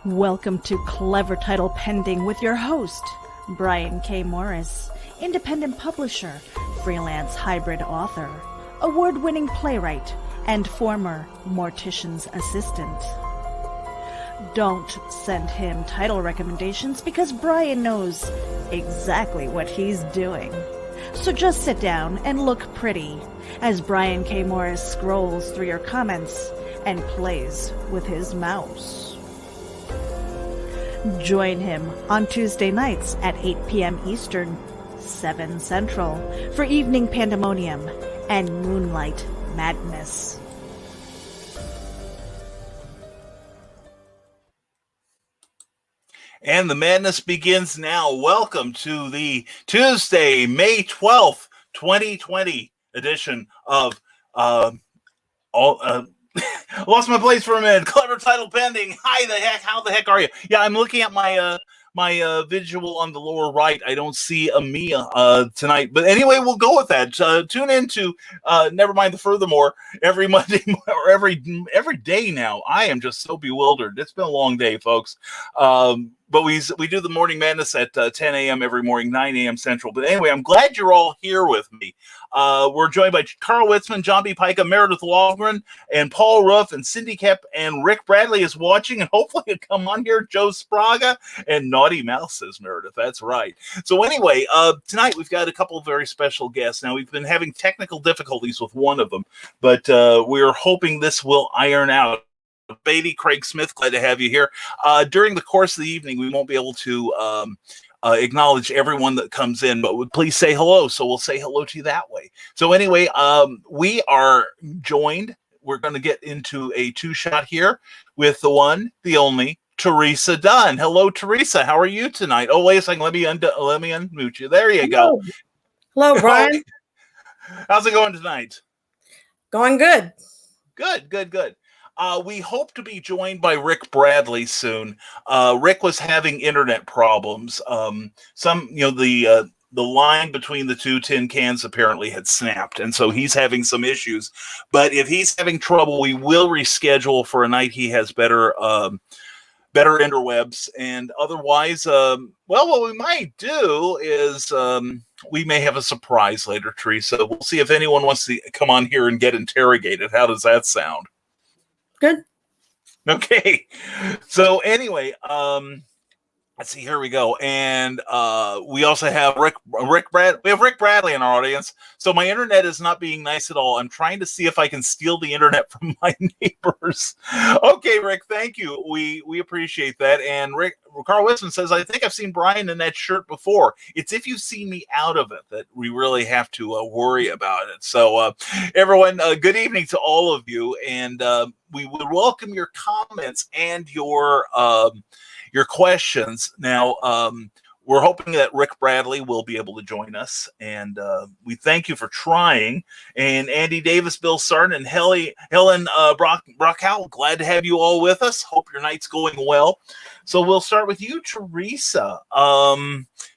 Welcome to Clever Title Pending with your host, Brian K. Morris, independent publisher, freelance hybrid author, award-winning playwright, and former mortician's assistant. Don't send him title recommendations because Brian knows exactly what he's doing. So just sit down and look pretty as Brian K. Morris scrolls through your comments and plays with his mouse. Join him on Tuesday nights at 8 p.m. Eastern, 7 Central, for Evening Pandemonium and Moonlight Madness. And the madness begins now. Welcome to the Tuesday, May 12th, 2020 edition of lost my place for a minute. Clever Title Pending. Hi, the heck. How the heck are you? Yeah, I'm looking at my visual on the lower right. I don't see Amia tonight, but anyway, we'll go with that. Tune into never mind the furthermore every Monday or every day now. I am just so bewildered. It's been a long day, folks. But we do the Morning Madness at 10 a.m. every morning, 9 a.m. Central. But anyway, I'm glad you're all here with me. We're joined by Carl Witzman, John B. Pica, Meredith Wahlgren, and Paul Ruff, and Cindy Kep, and Rick Bradley is watching, and hopefully he'll come on here, Joe Spraga, and Naughty Mouse, says Meredith. That's right. So anyway, tonight we've got a couple of very special guests. Now, we've been having technical difficulties with one of them, but we're hoping this will iron out. Beatty, Craig Smith, glad to have you here. During the course of the evening, we won't be able to acknowledge everyone that comes in, but please say hello. So we'll say hello to you that way. So anyway, we are joined. We're going to get into a two-shot here with the one, the only, Teresa Dunn. Hello, Teresa. How are you tonight? Oh, wait a second. Let me unmute you. There you go. Hello, Brian. How's it going tonight? Going good. Good. We hope to be joined by Rick Bradley soon. Rick was having internet problems. The line between the two tin cans apparently had snapped, and so he's having some issues. But if he's having trouble, we will reschedule for a night he has better interwebs. And otherwise, what we might do is we may have a surprise later, Teresa. We'll see if anyone wants to come on here and get interrogated. How does that sound? Good. Okay. So anyway, let's see. Here we go. And we also have Rick Bradley in our audience. So my internet is not being nice at all. I'm trying to see if I can steal the internet from my neighbors. Okay, Rick, thank you. We appreciate that. And Carl Winston says, I think I've seen Brian in that shirt before. It's if you've seen me out of it that we really have to worry about it. So everyone, good evening to all of you. And we would welcome your comments and your questions. Now, we're hoping that Rick Bradley will be able to join us, and we thank you for trying. And Andy Davis, Bill Sartin, and Helen Brockhow, glad to have you all with us. Hope your night's going well. So we'll start with you, Teresa.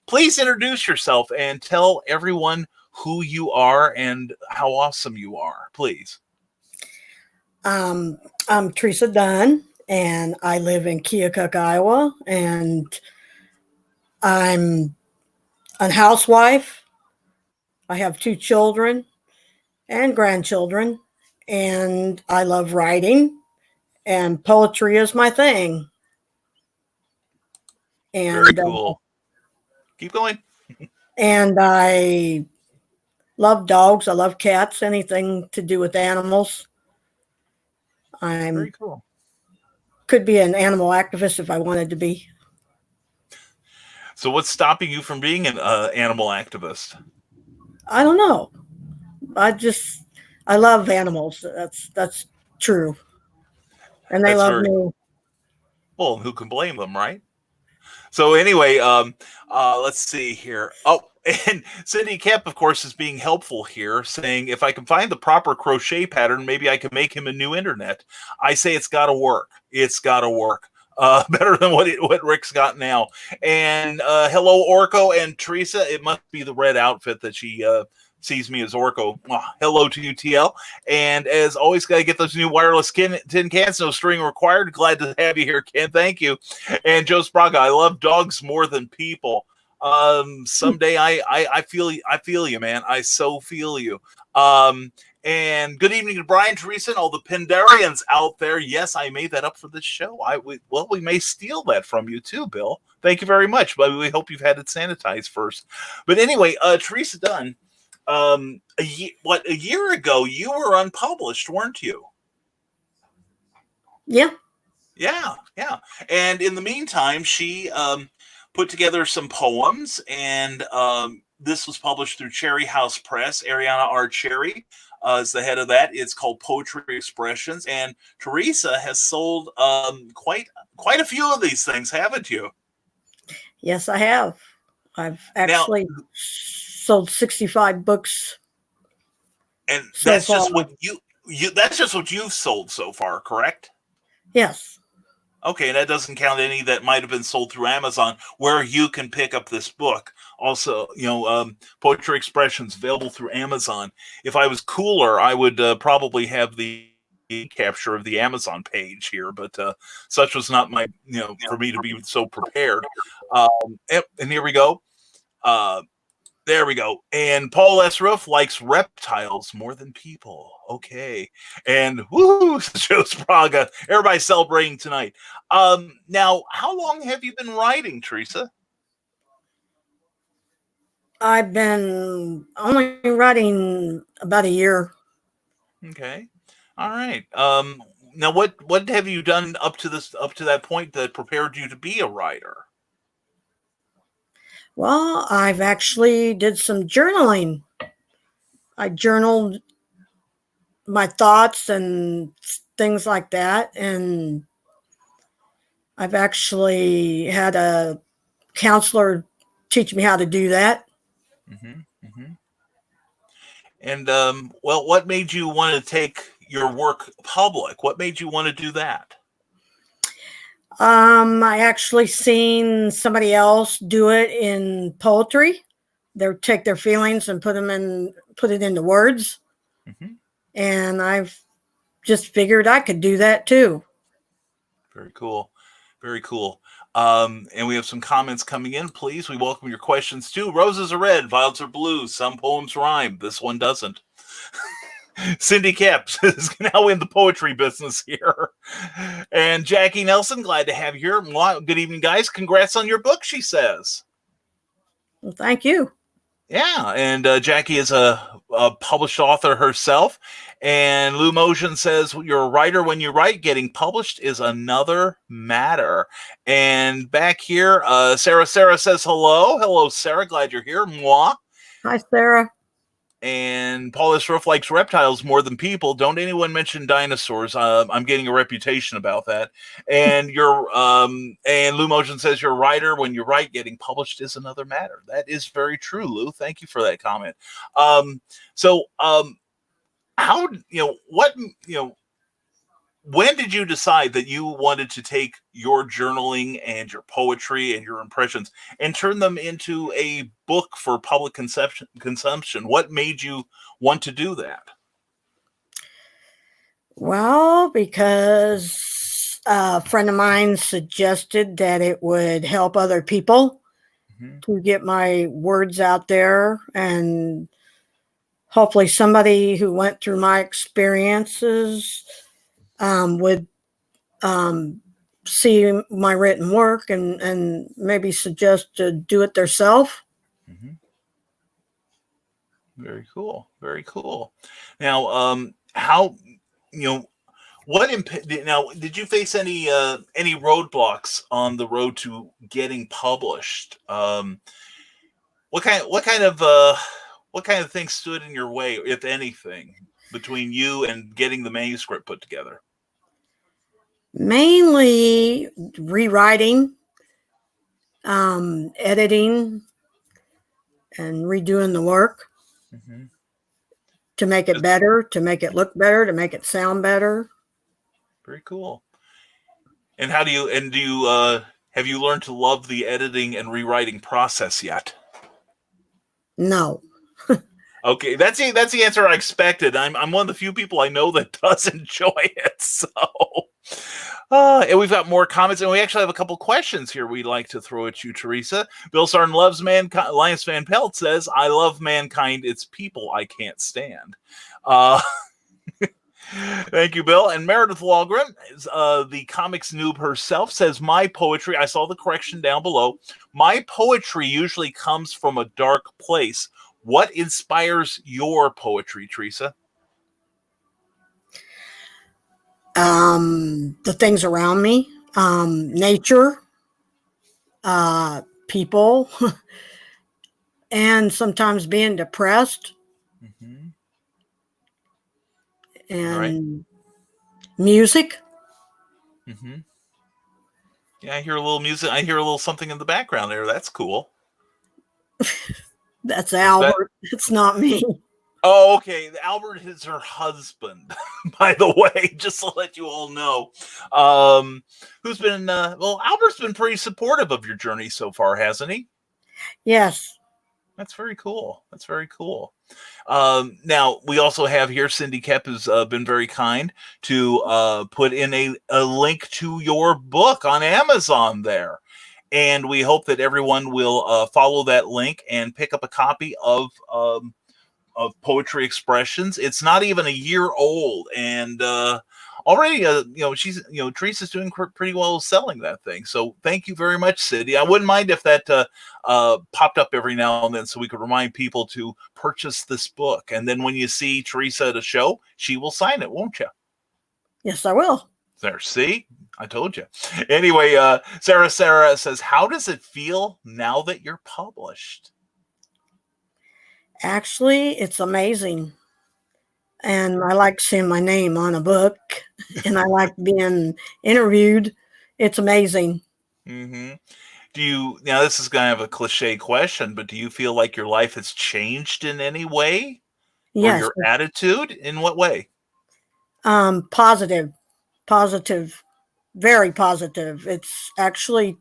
Please introduce yourself and tell everyone who you are and how awesome you are, please. I'm Teresa Dunn, and I live in Keokuk, Iowa, and I'm a housewife. I have 2 children and grandchildren, and I love writing, and poetry is my thing. And very cool. Keep going. And I love dogs. I love cats, anything to do with animals. I'm very cool. Could be an animal activist if I wanted to be. So what's stopping you from being an animal activist? I don't know. I love animals. That's true. And they love me. Well, who can blame them, right? So anyway, let's see here. Oh, and Cindy Kemp, of course, is being helpful here, saying if I can find the proper crochet pattern, maybe I can make him a new internet. I say it's got to work. It's got to work. Better than what Rick's got now. And hello, Orko and Teresa. It must be the red outfit that she sees me as Orko. Hello to you, TL. And as always, got to get those new wireless tin cans. No string required. Glad to have you here, Ken. Thank you. And Joe Spraga, I love dogs more than people. Someday I feel you, man. I so feel you. And good evening to Brian, Teresa, and all the Pendarians out there. Yes, I made that up for this show. We may steal that from you too, Bill. Thank you very much. But we hope you've had it sanitized first. But anyway, Teresa Dunn, a year ago you were unpublished, weren't you? Yeah. Yeah. And in the meantime, she put together some poems, and this was published through Cherry House Press. Ariana R. Cherry is the head of that. It's called Poetry Expressions, and Teresa has sold quite a few of these things, haven't you? Yes, I have. I've actually sold 65 books. And that's just what that's just what you've sold so far, correct? Yes. Okay, and that doesn't count any that might have been sold through Amazon, where you can pick up this book. Also, Poetry Expressions available through Amazon. If I was cooler, I would probably have the capture of the Amazon page here, but such was not my, for me to be so prepared. And here we go. There we go. And Paul S. Roof likes reptiles more than people. Okay. And woo, Joe Spraga. Everybody celebrating tonight. Now, how long have you been writing, Teresa? I've been only writing about a year. Okay. All right. Now what have you done up to that point that prepared you to be a writer? Well, I've actually did some journaling. I journaled my thoughts and things like that. And I've actually had a counselor teach me how to do that. Mm-hmm, mm-hmm. And, well, what made you want to take your work public? What made you want to do that? I actually seen somebody else do it in poetry. They take their feelings and put it into words. Mm-hmm. And I've just figured I could do that too. Very cool. Very cool. And we have some comments coming in. Please, we welcome your questions too. Roses are red, violets are blue. Some poems rhyme. This one doesn't. Cindy Caps is now in the poetry business here. And Jackie Nelson, glad to have you here. Good evening, guys. Congrats on your book, she says. Well, thank you. Yeah, and Jackie is a published author herself. And Lou Motion says, you're a writer when you write. Getting published is another matter. And back here, Sarah says hello. Hello, Sarah. Glad you're here. Moi. Hi, Sarah. And Paul S. Roof likes reptiles more than people. Don't anyone mention dinosaurs. I'm getting a reputation about that. And and Lou Motion says you're a writer when you write. Getting published is another matter. That is very true, Lou. Thank you for that comment. When did you decide that you wanted to take your journaling and your poetry and your impressions and turn them into a book for public consumption? What made you want to do that? Well, because a friend of mine suggested that it would help other people to get my words out there, and hopefully somebody who went through my experiences would see my written work and maybe suggest to do it themselves. Mm-hmm. Very cool. Very cool. Now, did you face any roadblocks on the road to getting published? What kind of things stood in your way, if anything, between you and getting the manuscript put together? Mainly rewriting editing and redoing the work Mm-hmm. to make it better, to make it look better, to make it sound better. Very cool. And do you have you learned to love the editing and rewriting process yet? No. Okay, that's the answer I expected. I'm one of the few people I know that does enjoy it. So, and we've got more comments, and we actually have a couple questions here we'd like to throw at you, Teresa. Bill Sarn loves mankind. Linus Van Pelt says, "I love mankind. It's people I can't stand." Thank you, Bill. And Meredith Wahlgren, the comics noob herself, says, "My poetry," I saw the correction down below, "my poetry usually comes from a dark place. What inspires your poetry, Teresa?" The things around me, nature, people, and sometimes being depressed, Mm-hmm. and music. Mm-hmm. Yeah, I hear a little music. I hear a little something in the background there. That's cool. That's Albert. It's not me. Oh, okay. Albert is her husband, by the way, just to let you all know. Who's been, well, Albert's been pretty supportive of your journey so far, hasn't he? Yes. That's very cool. That's very cool. Now, we also have here Cindy Kep has been very kind to put in a link to your book on Amazon there. And we hope that everyone will follow that link and pick up a copy of Poetry Expressions. It's not even a year old, and already, Teresa's doing pretty well selling that thing. So thank you very much, Cindy. I wouldn't mind if that popped up every now and then, so we could remind people to purchase this book. And then when you see Teresa at a show, she will sign it, won't you? Yes, I will. There, see, I told you. Anyway, Sarah says, "How does it feel now that you're published?" Actually, it's amazing. And I like seeing my name on a book, and I like being interviewed. It's amazing. Mm-hmm. Now this is kind of a cliche question, but do you feel like your life has changed in any way? Or Yes. your attitude? In what way? Positive, very positive. It's actually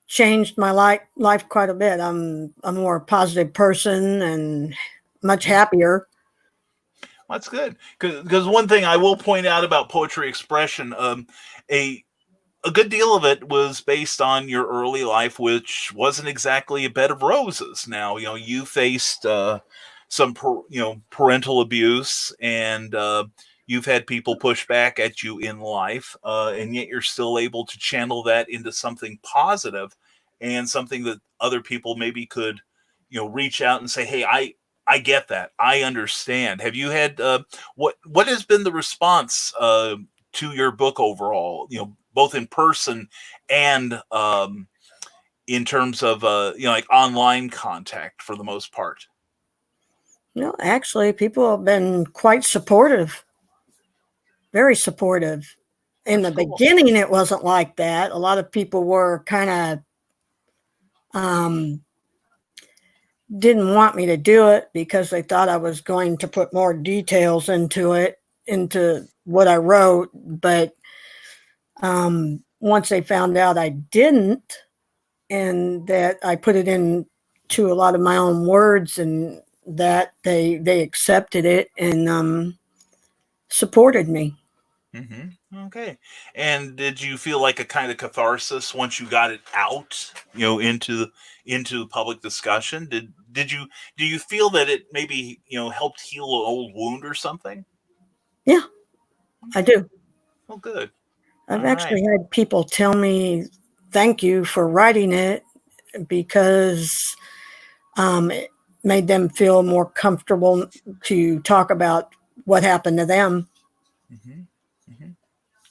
changed my life quite a bit. I'm a more positive person and much happier. That's good. Because one thing I will point out about Poetry Expression, a good deal of it was based on your early life, which wasn't exactly a bed of roses. Now, you faced some parental abuse, and you've had people push back at you in life, and yet you're still able to channel that into something positive and something that other people maybe could reach out and say, "Hey, I get that. I understand." Have you had what has been the response to your book overall? Both in person and in terms of like online contact for the most part. Actually, people have been quite supportive, very supportive. In the beginning, it wasn't like that. A lot of people were kind of didn't want me to do it because they thought I was going to put more details into what I wrote. But once they found out I didn't, and that I put it into a lot of my own words, and that they accepted it and supported me. Mm-hmm. Okay. And did you feel like a kind of catharsis once you got it out, into public discussion? Do you feel that it maybe, helped heal an old wound or something? Yeah, I do. Oh, good. I've actually had people tell me, "Thank you for writing it," because it made them feel more comfortable to talk about what happened to them. Mm-hmm. Mm-hmm.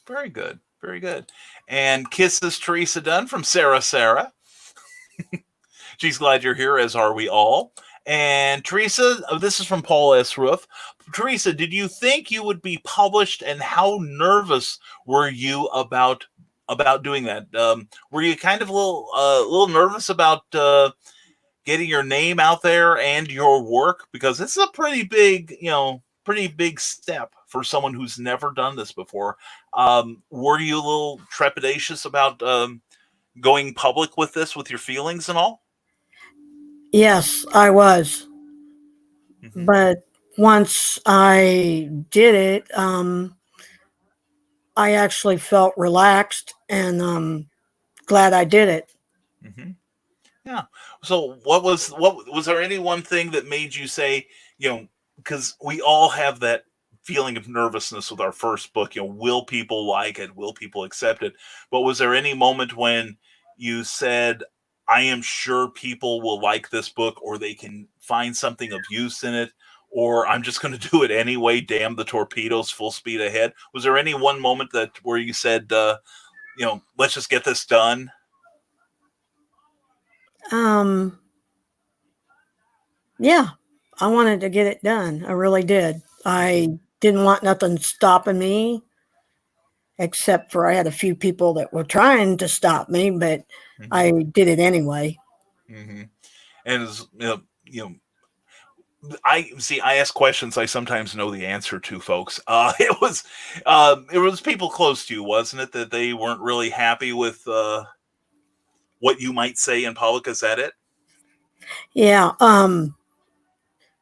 Very good. Very good. And kisses Teresa Dunn from Sarah. She's glad you're here, as are we all. And Teresa, this is from Paul S. Roof. Teresa, did you think you would be published, and how nervous were you about about doing that? Were you kind of a little nervous about getting your name out there and your work, because this is a pretty big step for someone who's never done this before? Were you a little trepidatious about going public with this, with your feelings and all? Yes, I was. Mm-hmm. But once I did it, I actually felt relaxed and glad I did it. Mm-hmm. Yeah. So what was there any one thing that made you say, because we all have that feeling of nervousness with our first book, will people like it? Will people accept it? But was there any moment when you said, I am sure people will like this book, or they can find something of use in it, or I'm just going to do it anyway, damn the torpedoes, full speed ahead? Was there any one moment where you said, let's just get this done? Yeah, I wanted to get it done. I really did. I didn't want nothing stopping me, except for I had a few people that were trying to stop me, but Mm-hmm. I did it anyway. Mm-hmm. And as I ask questions I sometimes know the answer to, folks. It was people close to you, wasn't it, that they weren't really happy with what you might say in public? Is that it? Yeah.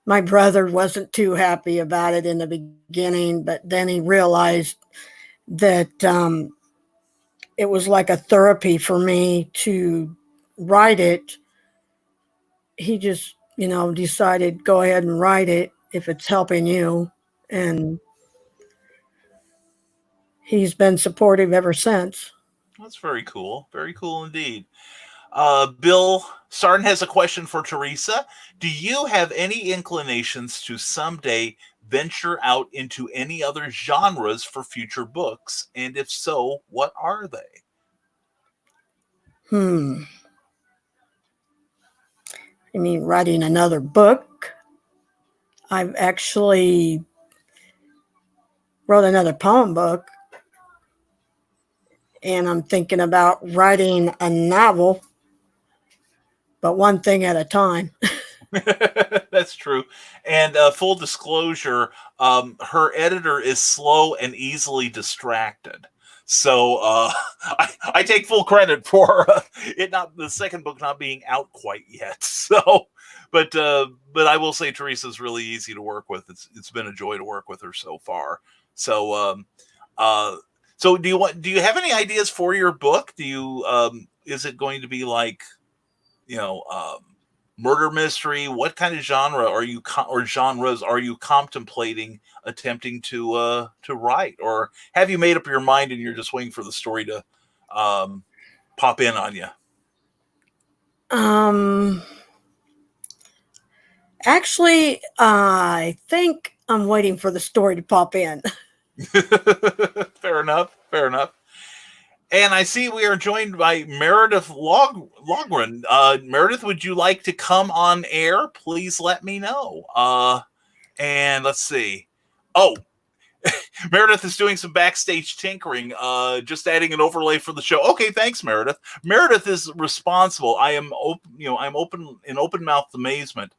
My brother wasn't too happy about it in the beginning, but then he realized that it was like a therapy for me to write it. He just, decided go ahead and write it if it's helping you. And he's been supportive ever since. That's very cool. Very cool indeed. Bill Sarn has a question for Teresa. Do you have any inclinations to someday venture out into any other genres for future books? And if so, what are they? I mean, writing another book. I've actually wrote another poem book, and I'm thinking about writing a novel, but one thing at a time. That's true. And full disclosure, her editor is slow and easily distracted. So I take full credit for the second book not being out quite yet. So, but I will say Teresa's really easy to work with. It's been a joy to work with her so far. So so do you have any ideas for your book? Do you is it going to be like, murder mystery? What kind of genre are you or genres are you contemplating attempting to write, or have you made up your mind and you're just waiting for the story to pop in on you? Actually, I think I'm waiting for the story to pop in. Fair enough. Fair enough. And I see we are joined by Meredith Wahlgren. Meredith, would you like to come on air? Please let me know. And let's see. Oh, Meredith is doing some backstage tinkering, just adding an overlay for the show. Okay, thanks, Meredith. Meredith is responsible. I'm open in open mouthed amazement.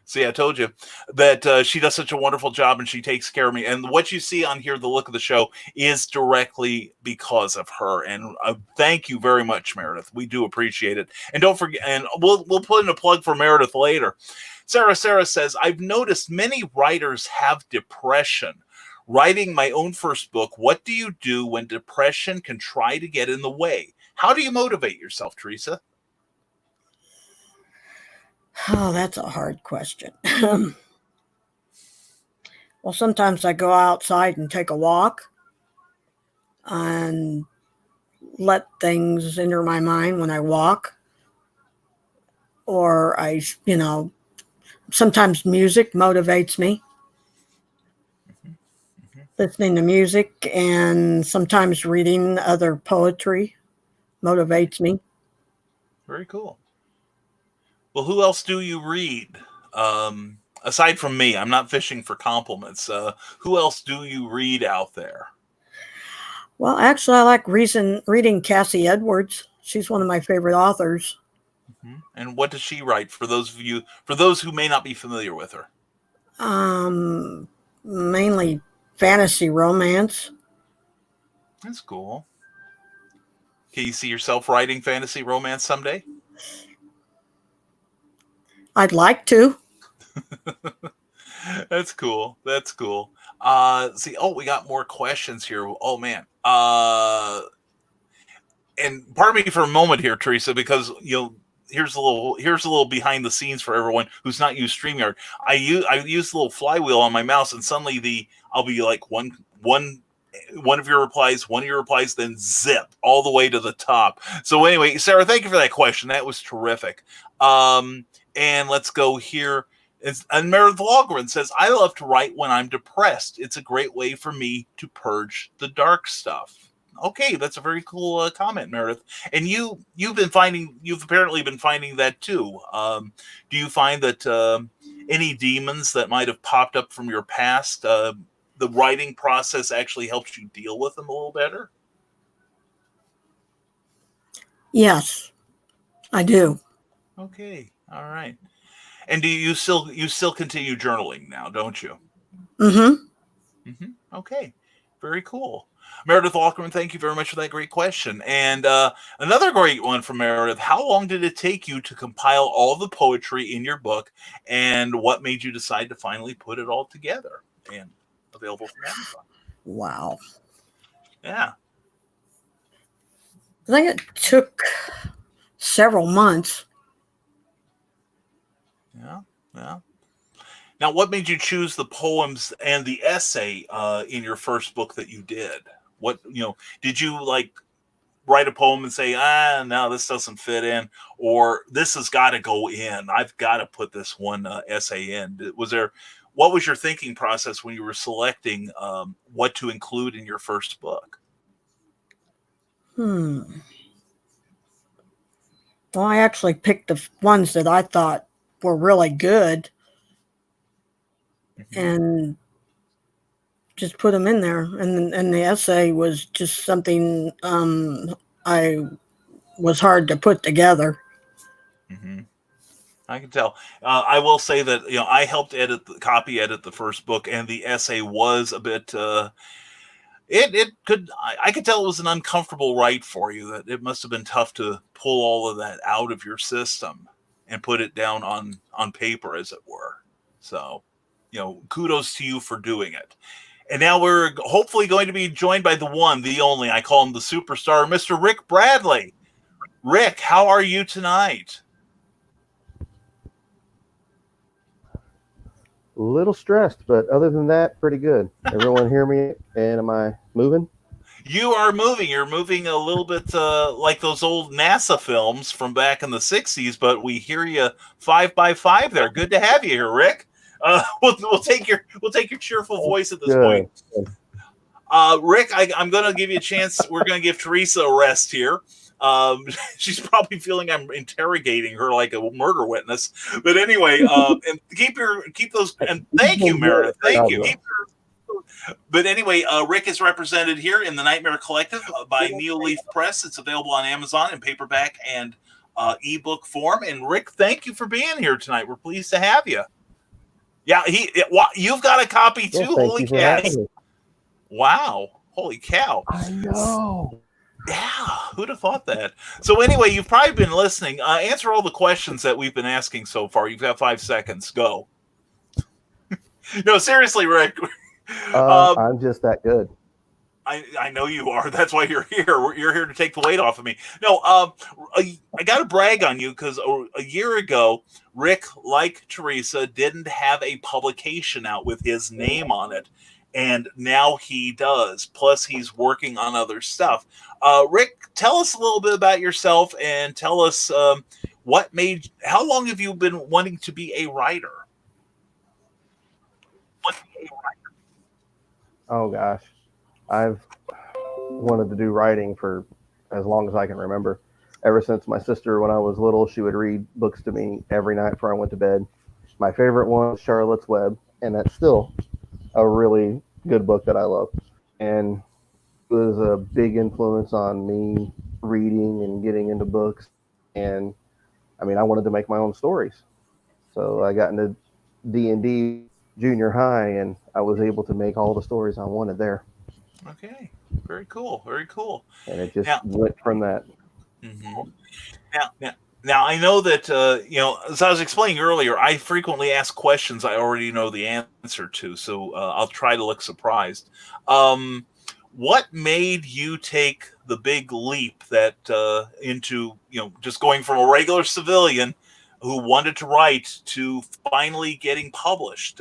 See, I told you that she does such a wonderful job, and she takes care of me. And what you see on here, the look of the show, is directly because of her. And thank you very much, Meredith. We do appreciate it. And don't forget, and we'll put in a plug for Meredith later. Sarah says, I've noticed many writers have depression. Writing my own first book, what do you do when depression can try to get in the way? How do you motivate yourself, Teresa? Oh, that's a hard question. Well, sometimes I go outside and take a walk and let things enter my mind when I walk. Or sometimes music motivates me. Listening to music and sometimes reading other poetry motivates me. Very cool. Well, who else do you read? Aside from me, I'm not fishing for compliments. Who else do you read out there? Well, actually, I like reading Cassie Edwards. She's one of my favorite authors. And what does she write for those who may not be familiar with her? Mainly fantasy romance. That's cool. Can you see yourself writing fantasy romance someday? I'd like to. That's cool. That's cool. We got more questions here. Oh man. And pardon me for a moment here, Teresa, because here's a little behind the scenes for everyone who's not used StreamYard. I use the little flywheel on my mouse, and suddenly I'll be like one of your replies, then zip all the way to the top. So anyway, Sarah, thank you for that question. That was terrific. And let's go here. And Meredith Wahlgren says, I love to write when I'm depressed. It's a great way for me to purge the dark stuff. Okay, that's a very cool comment, Meredith. And you've apparently been finding that too. Do you find that any demons that might have popped up from your past, the writing process actually helps you deal with them a little better? Yes, I do. Okay, all right. And do you still continue journaling now, don't you? Mm-hmm. Okay, very cool. Meredith Wahlgren, thank you very much for that great question. And another great one from Meredith. How long did it take you to compile all the poetry in your book, and what made you decide to finally put it all together and available from Amazon? Wow. Yeah. I think it took several months. Yeah. Now, what made you choose the poems and the essay in your first book that you did? What, did you write a poem and say, no, this doesn't fit in, or this has got to go in? I've got to put this one essay in. What was your thinking process when you were selecting what to include in your first book? Well, I actually picked the ones that I thought were really good and just put them in there. And the essay was just something I was hard to put together. I can tell. I will say that I helped copy edit the first book, and the essay was a bit. I could tell it was an uncomfortable write for you. That it must have been tough to pull all of that out of your system and put it down on paper, as it were. So, kudos to you for doing it. And now we're hopefully going to be joined by the one, the only, I call him the superstar, Mr. Rick Bradley. Rick, how are you tonight? A little stressed, but other than that, pretty good. Everyone hear me? And am I moving? You are moving. You're moving a little bit like those old NASA films from back in the 60s, but we hear you 5x5 there. Good to have you here, Rick. We'll take your cheerful voice at this point. Rick, I'm going to give you a chance. We're going to give Teresa a rest here. She's probably feeling I'm interrogating her like a murder witness. But anyway, and keep those. And thank you, Meredith. Thank you. But anyway, Rick is represented here in the Nightmare Collective by Neoleaf Press. It's available on Amazon in paperback and ebook form. And Rick, thank you for being here tonight. We're pleased to have you. Yeah, you've got a copy too. Well, holy cow! Wow, holy cow! I know. Yeah, who'd have thought that? So anyway, you've probably been listening. Answer all the questions that we've been asking so far. You've got 5 seconds. Go. No, seriously, Rick. I'm just that good. I know you are. That's why you're here. You're here to take the weight off of me. No, I got to brag on you because a year ago, Rick, like Teresa, didn't have a publication out with his name on it. And now he does. Plus, he's working on other stuff. Rick, tell us a little bit about yourself and tell us how long have you been wanting to be a writer? Oh, gosh. I've wanted to do writing for as long as I can remember. Ever since my sister, when I was little, she would read books to me every night before I went to bed. My favorite one was Charlotte's Web, and that's still a really good book that I love. And was a big influence on me reading and getting into books. And I mean, I wanted to make my own stories. So I got into D&D junior high, and I was able to make all the stories I wanted there. Okay. Very cool. Very cool. And it just Now, went from that. mhm. Now, I know that, as I was explaining earlier, I frequently ask questions I already know the answer to, so I'll try to look surprised. What made you take the big leap that into, just going from a regular civilian who wanted to write to finally getting published?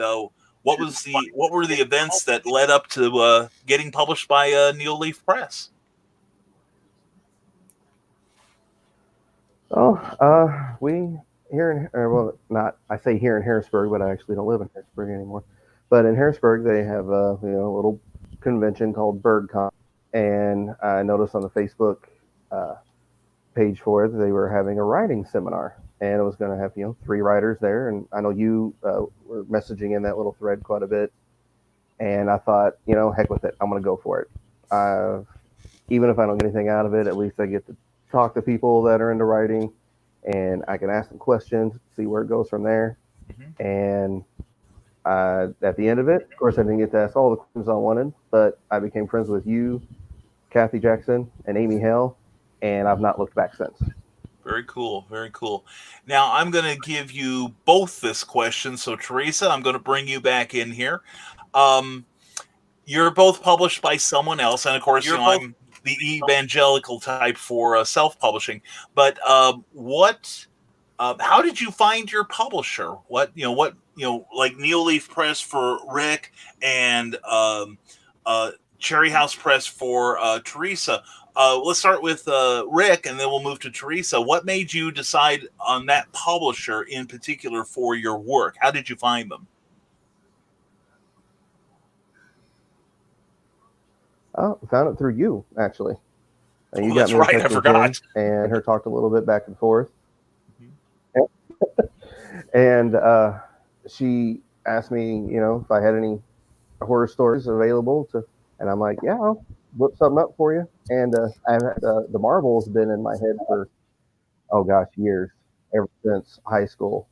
What were the events that led up to getting published by Neil Leaf Press? We here in not I say here in Harrisburg, but I actually don't live in Harrisburg anymore. But in Harrisburg, they have a little convention called BirdCon, and I noticed on the Facebook page for it that they were having a writing seminar, and it was going to have 3 writers there, and I know you were messaging in that little thread quite a bit, and I thought, heck with it, I'm going to go for it. Even if I don't get anything out of it, at least I get to talk to people that are into writing, and I can ask them questions, see where it goes from there. Mm-hmm. And at the end of it, of course, I didn't get to ask all the questions I wanted, but I became friends with you, Kathy Jackson, and Amy Hale, and I've not looked back since. Very cool. Very cool. Now, I'm going to give you both this question. So, Teresa, I'm going to bring you back in here. You're both published by someone else, and of course, I'm the evangelical type for self-publishing. But how did you find your publisher? Like Neil Leaf Press for Rick and Cherry House Press for Teresa. Let's start with Rick, and then we'll move to Teresa. What made you decide on that publisher in particular for your work? How did you find them? I found it through you, actually. And you got that's me right. I forgot. And her talked a little bit back and forth. Mm-hmm. And she asked me, if I had any horror stories available and I'm like, yeah, I'll whip something up for you. And I've had the Marvel's been in my head for, years, ever since high school.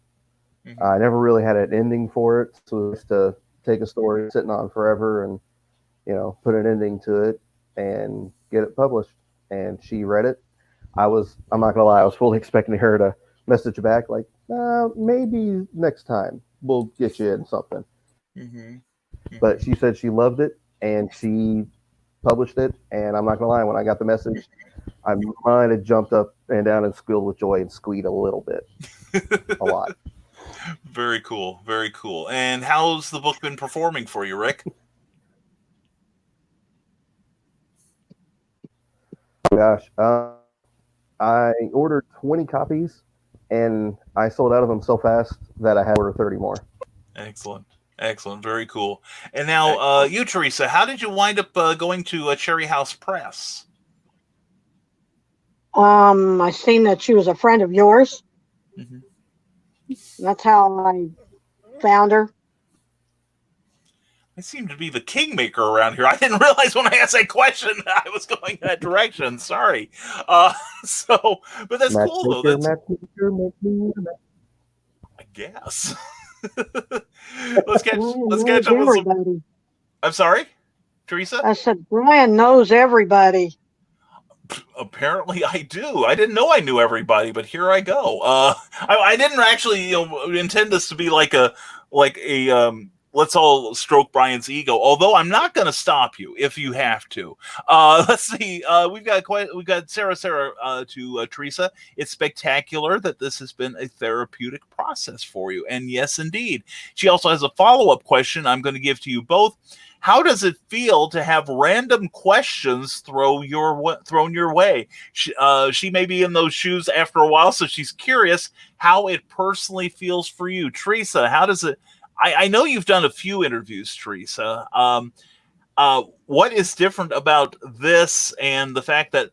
Mm-hmm. I never really had an ending for it. So just to take a story sitting on forever and, put an ending to it and get it published. And she read it. I'm not gonna lie, I was fully expecting her to message back like, maybe next time we'll get you in something. Mm-hmm. Mm-hmm. But she said she loved it and she published it. And I'm not gonna lie, when I got the message, I might have jumped up and down and squealed with joy and squeaked a little bit, a lot. Very cool, very cool. And how's the book been performing for you, Rick? Gosh, I ordered 20 copies and I sold out of them so fast that I had to order 30 more. Excellent. Very cool. And now you, Teresa, how did you wind up going to Cherry House Press? I seen that she was a friend of yours. Mm-hmm. That's how I found her. I seem to be the kingmaker around here. I didn't realize when I asked that question that I was going that direction. Sorry. But that's cool, though. I guess. let's catch up with some... I'm sorry, Teresa? I said, Brian knows everybody. Apparently I do. I didn't know I knew everybody, but here I go. I didn't actually intend this to be like a let's all stroke Brian's ego, although I'm not going to stop you if you have to. Let's see. We've got Sarah to Teresa. It's spectacular that this has been a therapeutic process for you. And yes, indeed. She also has a follow-up question I'm going to give to you both. How does it feel to have random questions thrown your way? She may be in those shoes after a while, so she's curious how it personally feels for you. Teresa, how does it... I know you've done a few interviews, Teresa. What is different about this and the fact that,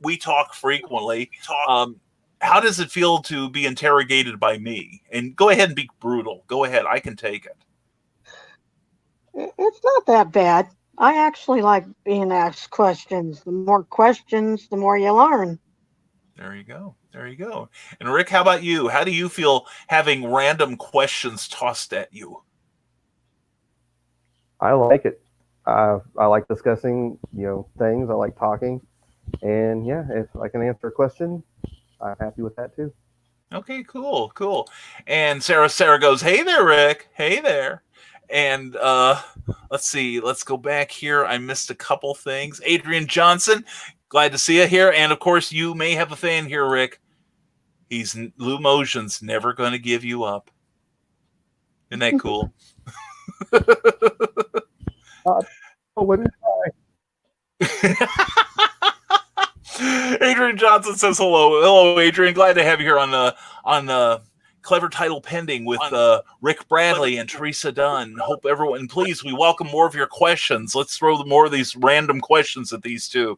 we talk frequently? How does it feel to be interrogated by me? And go ahead and be brutal. Go ahead. I can take it. It's not that bad. I actually like being asked questions. The more questions, the more you learn. There you go. There you go. And Rick, how about you? How do you feel having random questions tossed at you? I like it. I like discussing, things. I like talking, and yeah, if I can answer a question, I'm happy with that too. Okay, cool, cool. And Sarah goes, "Hey there, Rick. Hey there." And let's see. Let's go back here. I missed a couple things. Adrian Johnson, glad to see you here. And of course, you may have a fan here, Rick. Lou Motion's never going to give you up. Isn't that cool? Wouldn't Adrian Johnson says hello. Hello, Adrian. Glad to have you here on Clever Title Pending with Rick Bradley and Teresa Dunn. Hope everyone, please, we welcome more of your questions. Let's throw more of these random questions at these two.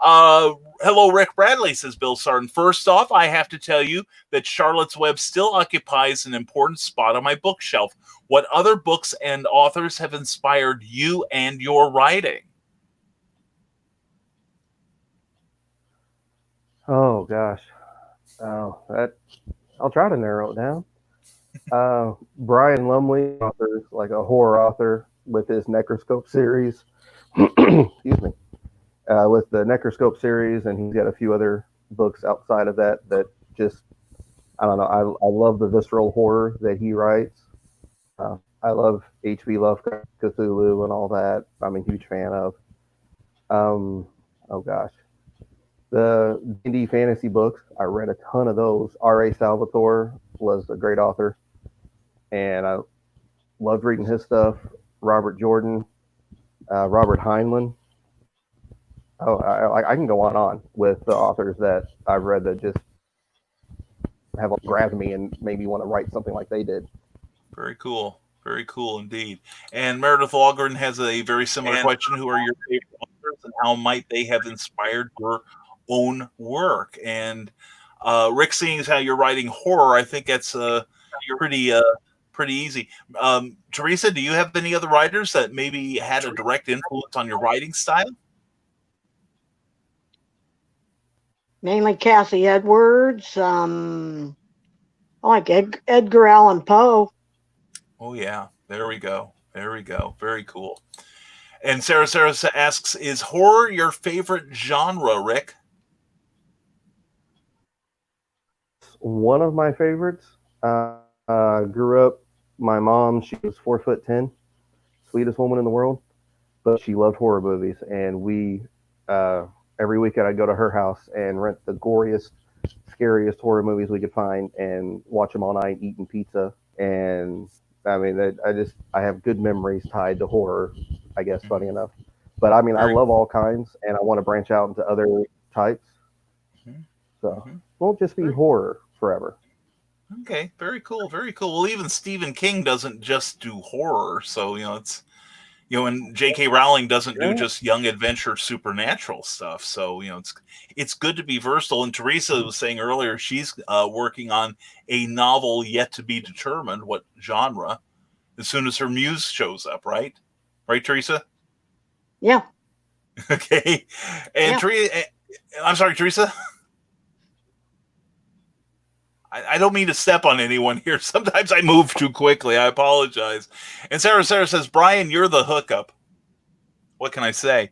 Hello, Rick Bradley, says Bill Sarton. First off, I have to tell you that Charlotte's Web still occupies an important spot on my bookshelf. What other books and authors have inspired you and your writing? Oh gosh. I'll try to narrow it down. Brian Lumley, author, like a horror author, with his Necroscope series. Excuse me. With the Necroscope series, and he's got a few other books outside of that just, I don't know. I love the visceral horror that he writes. I love H.P. Lovecraft, Cthulhu, and all that. I'm a huge fan of. Oh gosh. The D&D fantasy books, I read a ton of those. R.A. Salvatore was a great author, and I loved reading his stuff. Robert Jordan, Robert Heinlein. Oh, I can go on with the authors that I've read that just have grabbed me and made me want to write something like they did. Very cool. Very cool indeed. And Meredith Wahlgren has a very similar question. Who are your favorite authors and how might they have inspired your own work? And Rick, seeing as how you're writing horror, I think that's pretty easy. Teresa, do you have any other writers that maybe had a direct influence on your writing style? Mainly Cassie Edwards. I like Edgar Allan Poe. Oh yeah, there we go. There we go. Very cool. And Sarah asks, is horror your favorite genre, Rick? One of my favorites. Grew up, my mom, she was 4'10", sweetest woman in the world, but she loved horror movies, and we every weekend I'd go to her house and rent the goriest, scariest horror movies we could find and watch them all night, eating pizza. And I mean, I have good memories tied to horror, I guess, funny enough. But I mean, I love all kinds, and I want to branch out into other types. So it won't just be horror forever. Okay, very cool, very cool. Well, even Stephen King doesn't just do horror, so and J.K. Rowling doesn't do just young adventure supernatural stuff. So it's good to be versatile. And Teresa was saying earlier she's working on a novel yet to be determined what genre. As soon as her muse shows up, right, Teresa? Yeah. Okay. And yeah. I'm sorry, Teresa. I don't mean to step on anyone here. Sometimes I move too quickly. I apologize. And Sarah says, Brian, you're the hookup. What can I say?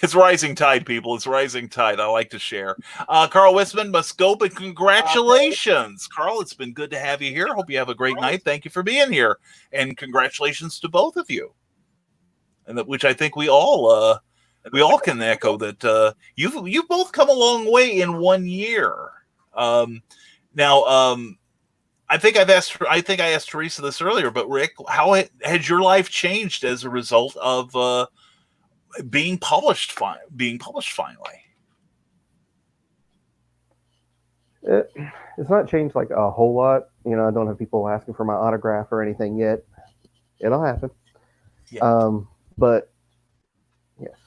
It's rising tide, people. It's rising tide. I like to share. Carl Westman must go, but congratulations. Carl, it's been good to have you here. Hope you have a great night. Thank you for being here. And congratulations to both of you. And which I think we all can echo that you've both come a long way in 1 year. Now, I think I asked Teresa this earlier, but Rick, how has your life changed as a result of being published finally? It's not changed like a whole lot. I don't have people asking for my autograph or anything yet. It'll happen. Yeah. But yes,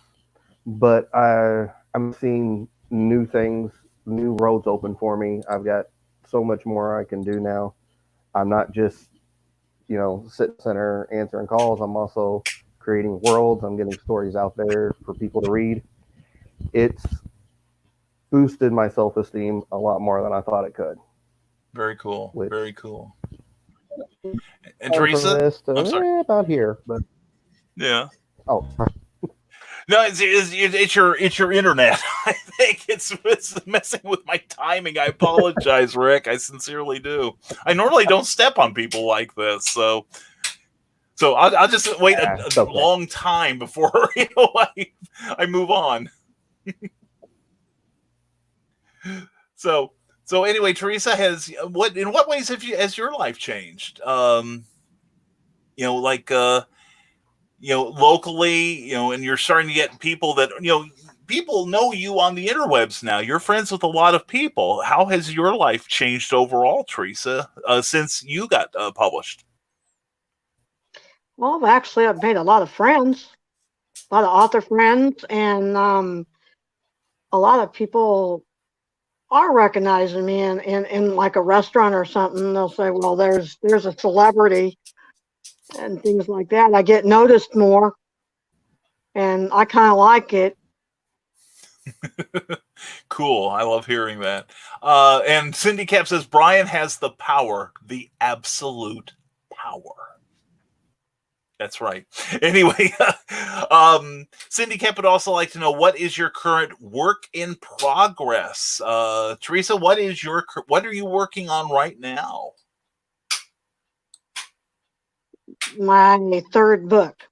but I'm seeing new things, new roads open for me. I've got so much more I can do now. I'm not just, sitting center answering calls. I'm also creating worlds. I'm getting stories out there for people to read. It's boosted my self-esteem a lot more than I thought it could. Very cool. Which, very cool. And from Teresa, this to, I'm sorry. About here, but Yeah. oh, No, it's your internet. I think it's messing with my timing. I apologize, Rick. I sincerely do. I normally don't step on people like this, so I'll just wait a okay. long time before I move on. So anyway, Teresa, in what ways has your life changed? Locally, and you're starting to get people that, people know you on the interwebs now. You're friends with a lot of people. How has your life changed overall, Teresa, since you got published? Well, actually, I've made a lot of friends, a lot of author friends, and a lot of people are recognizing me in like a restaurant or something. They'll say, well, there's a celebrity and things like that. I get noticed more, and I kind of like it. Cool. I love hearing that. And Cindy Cap says, Brian has the power, the absolute power. That's right. Anyway, Cindy Kemp would also like to know, what is your current work in progress? Teresa, what are you working on right now? My third book.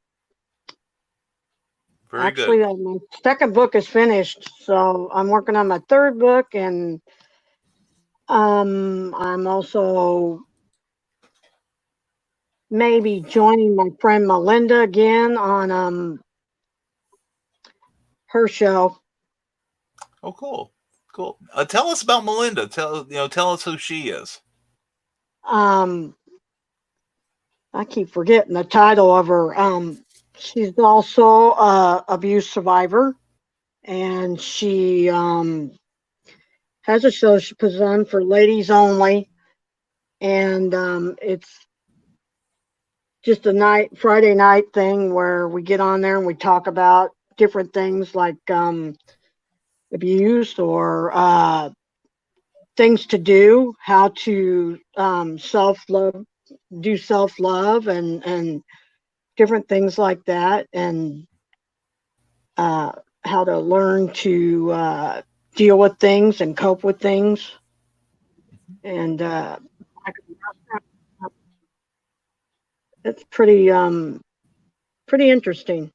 Very good. Actually, my second book is finished, so I'm working on my third book, and I'm also maybe joining my friend Melinda again on her show. Oh, cool. Tell us about Melinda. Tell us who she is. I keep forgetting the title of her. She's also a abuse survivor, and she has a show she puts on for ladies only, and it's just a Friday night thing where we get on there and we talk about different things like abuse or things to do, how to self-love, do self-love and different things like that, and how to learn to deal with things and cope with things. And it's pretty interesting.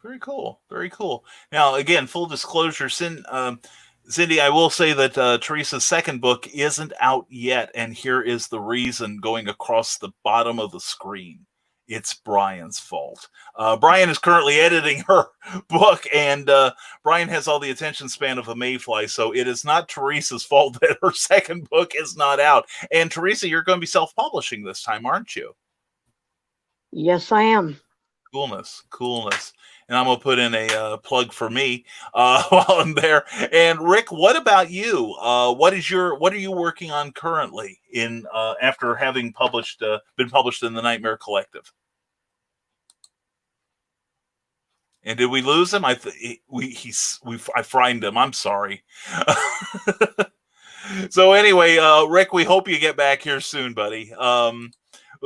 Very cool. Very cool. Now, again, full disclosure, Cindy, I will say that Teresa's second book isn't out yet, and here is the reason going across the bottom of the screen. It's Brian's fault. Brian is currently editing her book, and Brian has all the attention span of a mayfly, so it is not Teresa's fault that her second book is not out. And Teresa, you're going to be self-publishing this time, aren't you? Yes, I am. Coolness. And I'm going to put in a plug for me while I'm there. And Rick, what about you? What are you working on currently after having been published in the Nightmare Collective? And did we lose him? I fried him. I'm sorry. So anyway, Rick, we hope you get back here soon, buddy.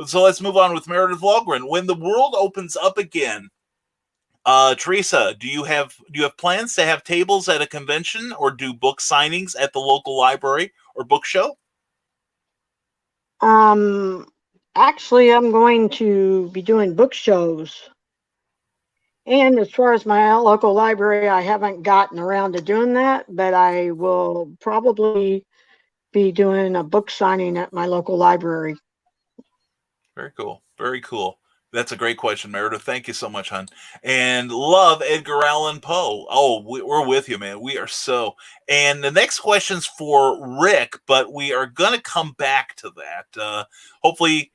So let's move on with Meredith Wahlgren. When the world opens up again, Teresa, do you have plans to have tables at a convention or do book signings at the local library or book show? Actually, I'm going to be doing book shows. And as far as my local library, I haven't gotten around to doing that, but I will probably be doing a book signing at my local library. Very cool. Very cool. That's a great question, Meredith. Thank you so much, hon. And love Edgar Allan Poe. Oh, we're with you, man. We are so. And the next question's for Rick, but we are going to come back to that. Hopefully,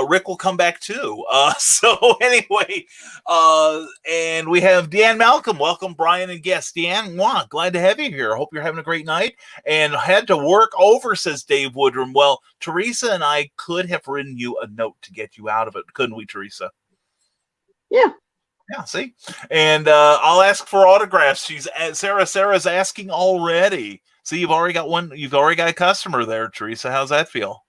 Rick will come back too. So anyway, and we have Deanne Malcolm. Welcome, Brian and guest. Deanne, glad to have you here. I hope you're having a great night. And had to work over, says Dave Woodrum. Well, Teresa and I could have written you a note to get you out of it, couldn't we, Teresa? Yeah, Yeah, see, and I'll ask for autographs. Sarah's asking already. See, you've already got one. You've already got a customer there, Teresa. How's that feel?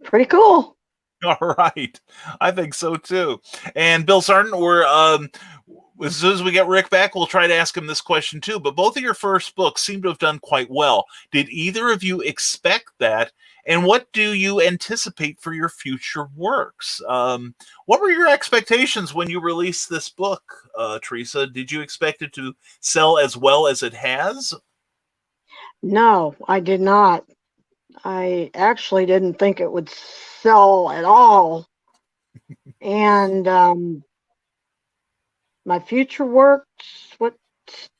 Pretty cool. All right, I think so too. And Bill Sarton, we're as soon as we get Rick back, we'll try to ask him this question too. But both of your first books seem to have done quite well. Did either of you expect that? And what do you anticipate for your future works? What were your expectations when you released this book, Teresa? Did you expect it to sell as well as it has? No, I did not. I actually didn't think it would sell at all. And my future works, what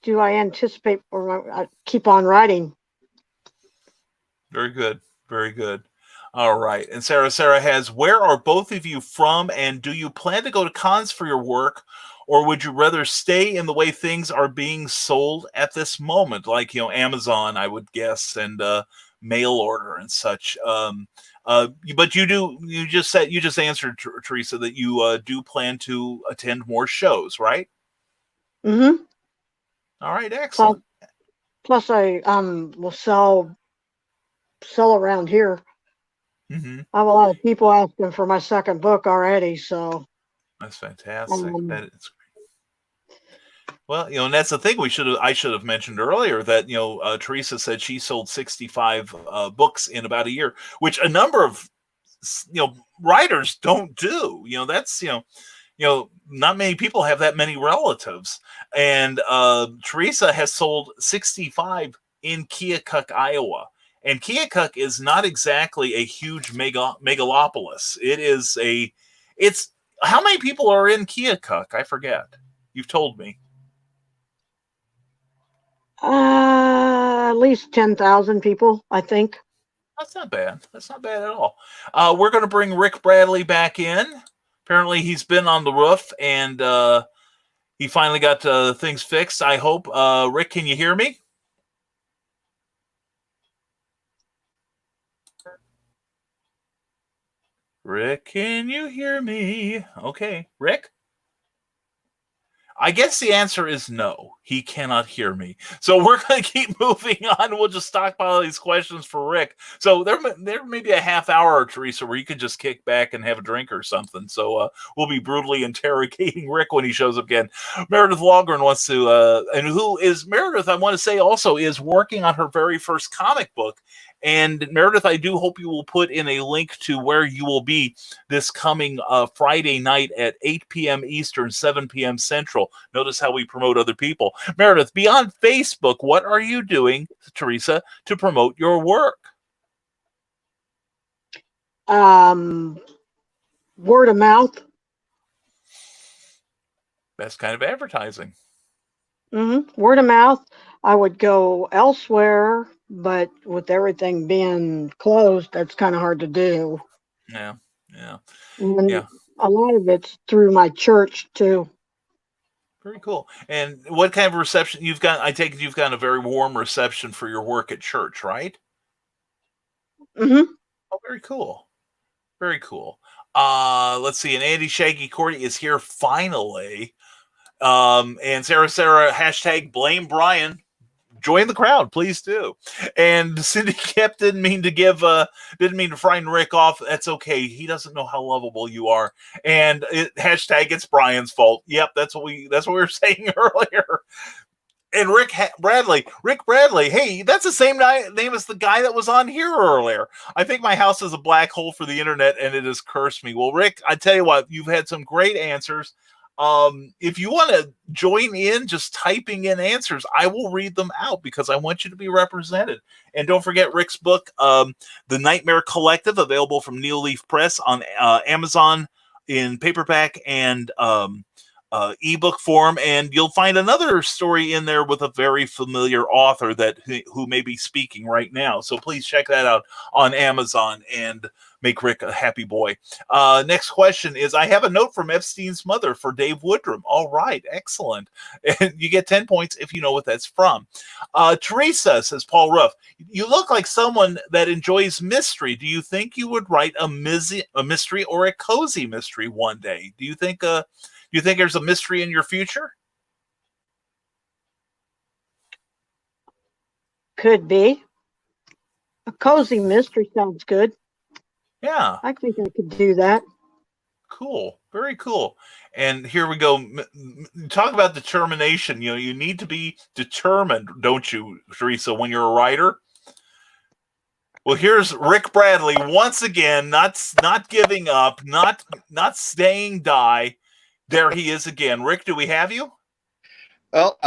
do I anticipate for I keep on writing? Very good. Very good. All right. And Sarah has, where are both of you from? And do you plan to go to cons for your work? Or would you rather stay in the way things are being sold at this moment? Like, Amazon, I would guess, and mail order and such. But you just answered, Teresa, that you do plan to attend more shows, right? Mm-hmm. All right. Excellent. Plus I will sell around here. Mm-hmm. I have a lot of people asking for my second book already, so that's fantastic. That is great. Well, and that's the thing I should have mentioned earlier that Teresa said she sold 65 books in about a year, which a number of writers don't do. That's not many people have that many relatives, and Teresa has sold 65 in Keokuk, Iowa. And Keokuk is not exactly a huge megalopolis. It's how many people are in Keokuk? I forget. You've told me. At least 10,000 people, I think. That's not bad. That's not bad at all. We're going to bring Rick Bradley back in. Apparently he's been on the roof and he finally got things fixed, I hope. Rick, can you hear me? Rick, can you hear me? Okay, Rick? I guess the answer is no. He cannot hear me. So we're going to keep moving on. We'll just stockpile these questions for Rick. So there may be a half hour, Teresa, where you could just kick back and have a drink or something. So we'll be brutally interrogating Rick when he shows up again. Meredith Wahlgren wants to, and who is Meredith, I want to say also, is working on her very first comic book. And Meredith, I do hope you will put in a link to where you will be this coming Friday night at 8 p.m. Eastern, 7 p.m. Central. Notice how we promote other people. Meredith, beyond Facebook, what are you doing, Teresa, to promote your work? Word of mouth. Best kind of advertising. Mm-hmm. Word of mouth. I would go elsewhere, but with everything being closed, that's kind of hard to do. Yeah. And a lot of it's through my church too. Very cool. And what kind of reception you've got? I take it you've got a very warm reception for your work at church, right? Mm-hmm. Oh, very cool. Very cool. Let's see. And Andy Shaggy Cordy is here finally. And Sarah, hashtag blame Brian. Join the crowd, please do. And Cindy Kep didn't mean to frighten Rick off. That's okay. He doesn't know how lovable you are. And hashtag it's Brian's fault. Yep, that's what we were saying earlier. And Rick Bradley. Hey, that's the same name as the guy that was on here earlier. I think my house is a black hole for the internet, and it has cursed me. Well, Rick, I tell you what, you've had some great answers. If you want to join in just typing in answers, I will read them out because I want you to be represented. And don't forget Rick's book, The Nightmare Collective, available from Neil Leaf Press on Amazon in paperback and ebook form. And you'll find another story in there with a very familiar author who may be speaking right now. So please check that out on Amazon and make Rick a happy boy. Next question is, I have a note from Epstein's mother for Dave Woodrum. All right, excellent. And you get 10 points if you know what that's from. Teresa, says Paul Ruff, you look like someone that enjoys mystery. Do you think you would write a mystery or a cozy mystery one day? Do you think you think there's a mystery in your future? Could be. A cozy mystery sounds good. Yeah. I think I could do that. Cool. Very cool. And here we go. Talk about determination. You need to be determined, don't you, Teresa, when you're a writer? Well, here's Rick Bradley once again, not giving up, not staying die. There he is again. Rick, do we have you? Well,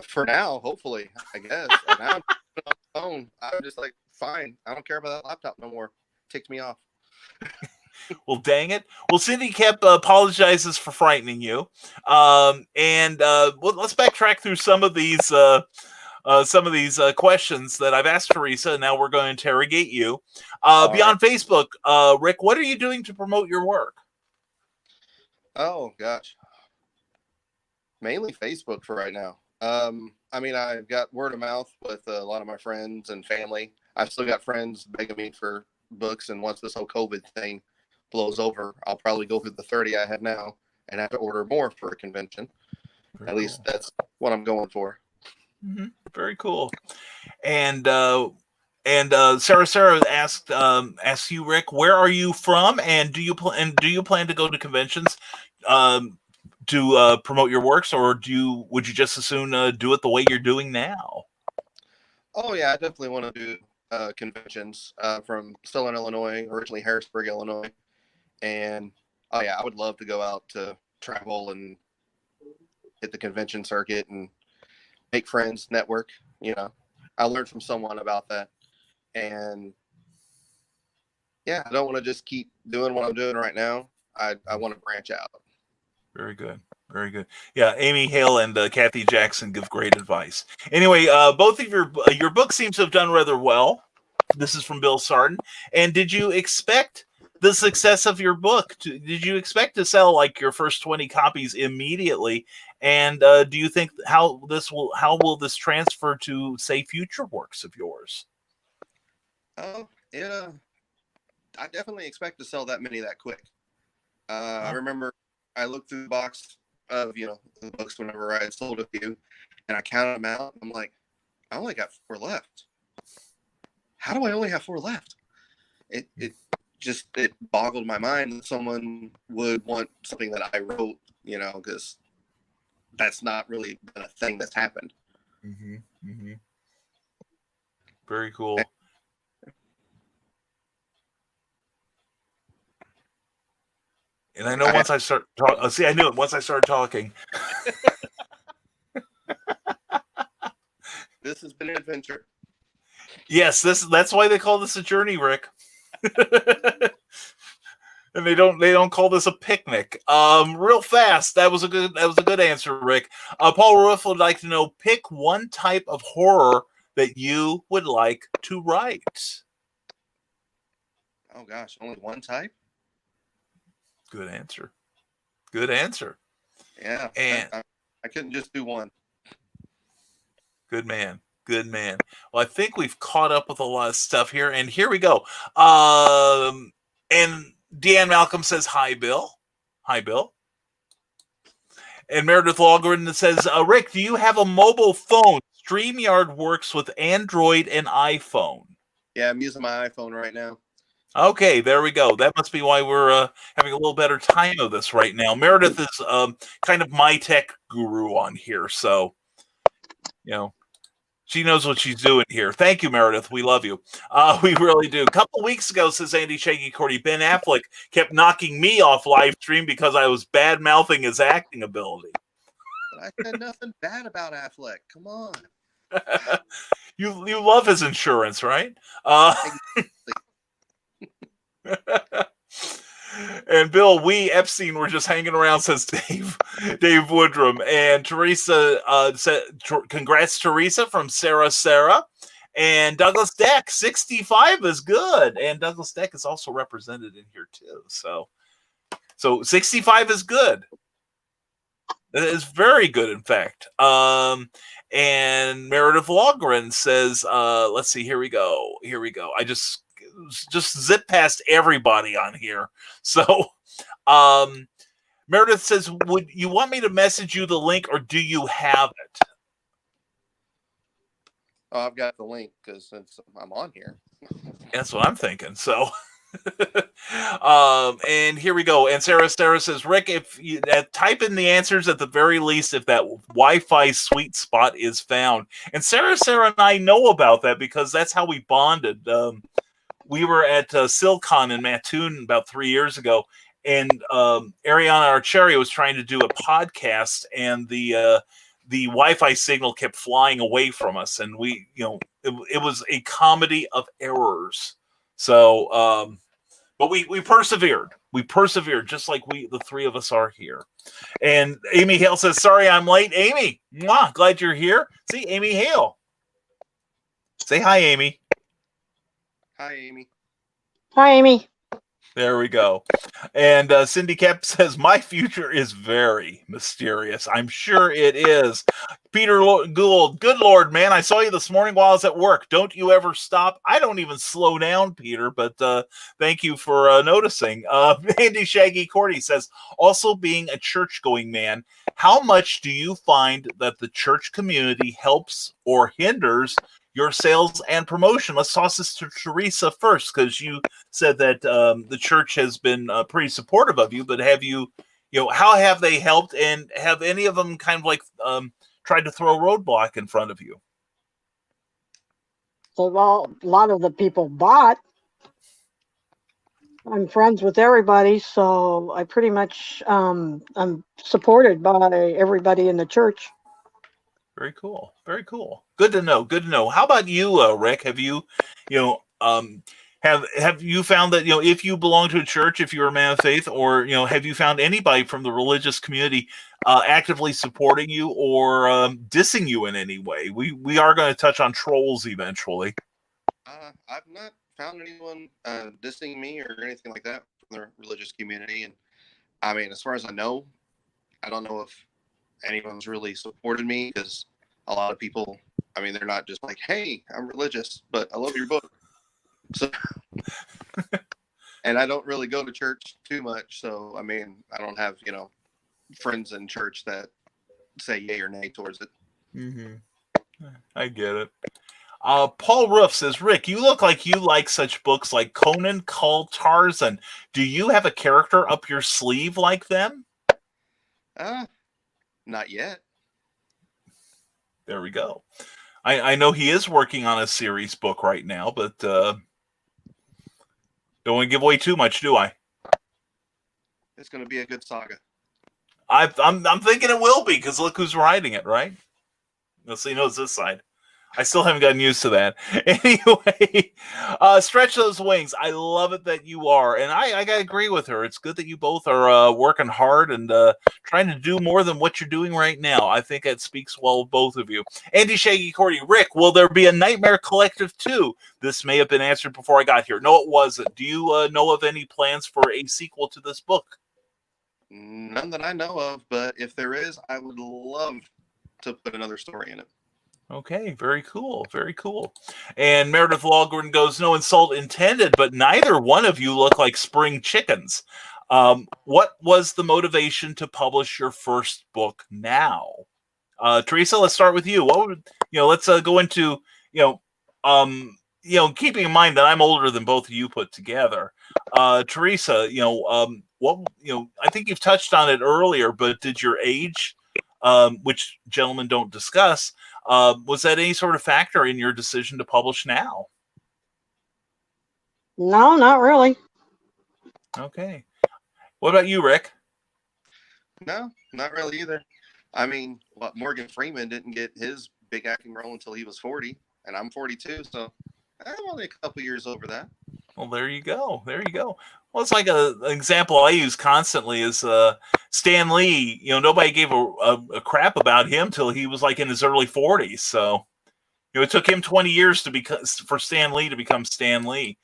for now, hopefully, I guess. And now I'm on the phone. I'm just like, fine. I don't care about that laptop no more. Takes me off. Well, dang it. Well, Cindy Kemp apologizes for frightening you. Well, let's backtrack through some of these questions that I've asked Teresa, and now we're going to interrogate you. Beyond Facebook, Rick, what are you doing to promote your work? Oh, gosh. Mainly Facebook for right now. I mean, I've got word of mouth with a lot of my friends and family. I've still got friends begging me for books, and once this whole COVID thing blows over, I'll probably go through the 30 I have now and have to order more for a convention. At least that's what I'm going for. Mm-hmm. Very cool. And Sarah asked you, Rick, where are you from, and do you plan to go to conventions to promote your works, or would you just as soon do it the way you're doing now? Oh yeah, I definitely want to do conventions from still in Illinois, originally Harrisburg, Illinois, and oh yeah, I would love to go out to travel and hit the convention circuit and make friends, network. I learned from someone about that, and yeah, I don't want to just keep doing what I'm doing right now. I want to branch out. Very good. Very good. Yeah, Amy Hale and Kathy Jackson give great advice. Anyway, both of your book seems to have done rather well. This is from Bill Sarton. And did you expect the success of your book? Did you expect to sell like your first 20 copies immediately? And do you think how will this transfer to, say, future works of yours? Oh, yeah. I definitely expect to sell that many that quick. I remember I looked through the box of, the books whenever I had sold a few, and I counted them out. I'm like, I only got 4 left. How do I only have 4 left? It boggled my mind that someone would want something that I wrote, because that's not really a thing that's happened. Mm-hmm. Mm-hmm. Very cool. And I know once I start talking, I knew it once I started talking. This has been an adventure. Yes, that's why they call this a journey, Rick. And they don't call this a picnic. Real fast. That was a good answer, Rick. Paul Ruff would like to know, pick one type of horror that you would like to write. Oh gosh, only one type? Good answer. Yeah. And I couldn't just do one. Good man. Well, I think we've caught up with a lot of stuff here, and here we go. And Deanne Malcolm says, hi, Bill. And Meredith Wahlgren says, Rick, do you have a mobile phone? StreamYard works with Android and iPhone. Yeah, I'm using my iPhone right now. Okay, there we go. That must be why we're having a little better time of this right now. Meredith is kind of my tech guru on here, so she knows what she's doing here. Thank you, Meredith. We love you. We really do. A couple of weeks ago, says Andy Shaggy Cordy, Ben Affleck kept knocking me off live stream because I was bad-mouthing his acting ability. But I said nothing bad about Affleck. Come on. You love his insurance, right? And Bill, Epstein were just hanging around, says Dave Woodrum. And Teresa said, congrats, Teresa, from Sarah. And Douglas Deck, 65 is good. And Douglas Deck is also represented in here too. So 65 is good. It is very good, in fact. And Meredith Wahlgren says, let's see, here we go. I just zip past everybody on here. So Meredith says, would you want me to message you the link, or do you have it? Oh, I've got the link because since I'm on here. That's what I'm thinking. So, and here we go. And Sarah says, Rick, if you type in the answers at the very least, if that Wi-Fi sweet spot is found. And Sarah and I know about that because that's how we bonded. We were at Silcon in Mattoon about 3 years ago, and Ariana Archeria was trying to do a podcast, and the Wi-Fi signal kept flying away from us, and we, it was a comedy of errors. So, but we persevered. We persevered, just like the three of us are here. And Amy Hale says, "Sorry, I'm late." Amy, mwah, glad you're here. See, Amy Hale. Say hi, Amy. Hi, Amy. Hi, Amy. There we go. And Cindy Kemp says, my future is very mysterious. I'm sure it is. Peter Gould, good Lord, man. I saw you this morning while I was at work. Don't you ever stop? I don't even slow down, Peter, but thank you for noticing. Andy Shaggy Cordy says, also being a church-going man, how much do you find that the church community helps or hinders your sales and promotion? Let's toss this to Teresa first, because you said that the church has been pretty supportive of you, but have you, how have they helped, and have any of them kind of like tried to throw a roadblock in front of you? Well, a lot of the people bought. I'm friends with everybody, so I pretty much I'm supported by everybody in the church. Very cool. Very cool. Good to know. Good to know. How about you, Rick? Have you, have you found that, if you belong to a church, if you're a man of faith, or, have you found anybody from the religious community actively supporting you or dissing you in any way? We are going to touch on trolls eventually. I've not found anyone dissing me or anything like that from the religious community. And I mean, as far as I know, I don't know if anyone's really supported me, because a lot of people, I mean, they're not just like, hey, I'm religious, but I love your book. So, and I don't really go to church too much. So, I mean, I don't have, friends in church that say yay or nay towards it. Mm-hmm. I get it. Paul Roof says, Rick, you look like you like such books like Conan, Kull, Tarzan. Do you have a character up your sleeve like them? Not yet. There we go. I know he is working on a series book right now, but don't want to give away too much, do I? It's going to be a good saga. I'm thinking it will be, because look who's writing it, right? Let's see, knows this side. I still haven't gotten used to that. Anyway, stretch those wings. I love it that you are. And I got to agree with her. It's good that you both are working hard and trying to do more than what you're doing right now. I think that speaks well of both of you. Andy Shaggy Cordy, Rick, will there be a Nightmare Collective 2? This may have been answered before I got here. No, it wasn't. Do you know of any plans for a sequel to this book? None that I know of, but if there is, I would love to put another story in it. Okay, very cool, very cool. And Meredith Wahlgren goes, no insult intended, but neither one of you look like spring chickens. What was the motivation to publish your first book now? Teresa, let's start with you. What would, let's go into, keeping in mind that I'm older than both of you put together. Teresa, what, I think you've touched on it earlier, but did your age, which gentlemen don't discuss, was that any sort of factor in your decision to publish now? No, not really. Okay. What about you, Rick? No, not really either. I mean, Morgan Freeman didn't get his big acting role until he was 40, and I'm 42, so I'm only a couple years over that. Well, there you go. There you go. Well, it's like an example I use constantly is Stan Lee. Nobody gave a crap about him till he was like in his early 40s. So, it took him 20 years for Stan Lee to become Stan Lee.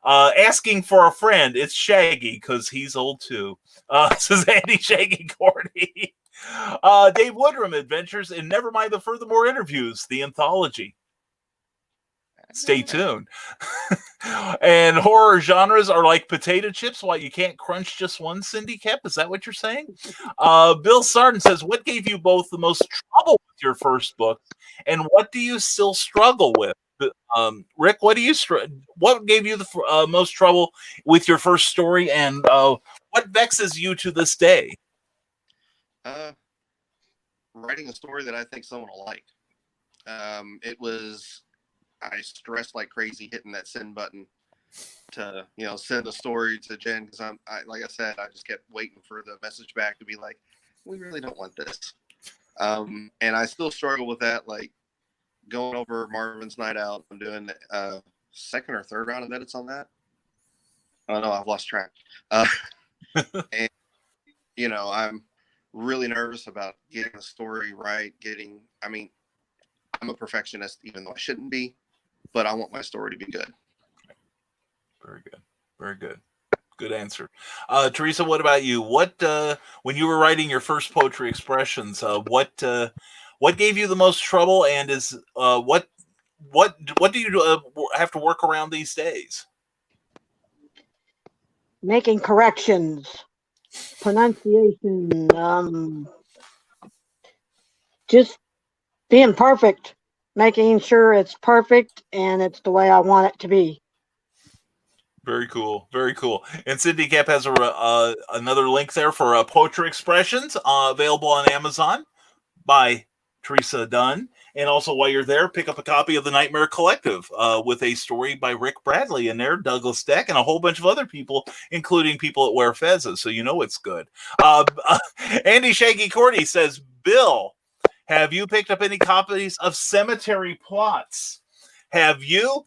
Asking for a friend, it's Shaggy, because he's old too. This is Andy Shaggy Cordy. Dave Woodrum, Adventures in Nevermind the Furthermore Interviews, the anthology. Stay tuned. And horror genres are like potato chips. Why you can't crunch just one, Cindy Kep? Is that what you're saying? Bill Sarden says, what gave you both the most trouble with your first book, and what do you still struggle with? Rick, what gave you the most trouble with your first story, and what vexes you to this day? Writing a story that I think someone will like. I stressed like crazy hitting that send button to, send a story to Jen, because like I said, I just kept waiting for the message back to be like, we really don't want this. And I still struggle with that, like going over Marvin's Night Out. I'm doing second or third round of edits on that. Oh no, I've lost track. And I'm really nervous about getting the story right. I'm a perfectionist, even though I shouldn't be, but I want my story to be good. Very good. Very good. Good answer. Teresa, what about you? What when you were writing your first poetry expressions, what gave you the most trouble, and is what do you have to work around these days? Making corrections, pronunciation, just being perfect, making sure it's perfect and it's the way I want it to be. Very cool. Very cool. And Cindy Kep has another link there for Poetry Expressions, available on Amazon by Teresa Dunn. And also, while you're there, pick up a copy of The Nightmare Collective with a story by Rick Bradley in there, Douglas Deck, and a whole bunch of other people, including people that wear fezzes. So you know it's good. Andy Shaggy Cordy says, Bill, have you picked up any copies of Cemetery Plots? Have you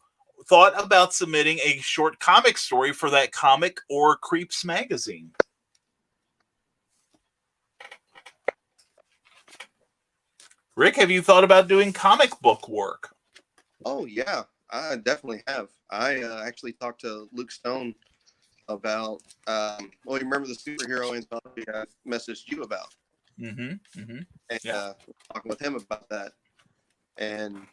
thought about submitting a short comic story for that comic or Creeps magazine? Rick, have you thought about doing comic book work? Oh, yeah, I definitely have. I actually talked to Luke Stone about, you remember the superhero anthology I messaged you about? Mm-hmm. Mm-hmm. And yeah. Talking with him about that. And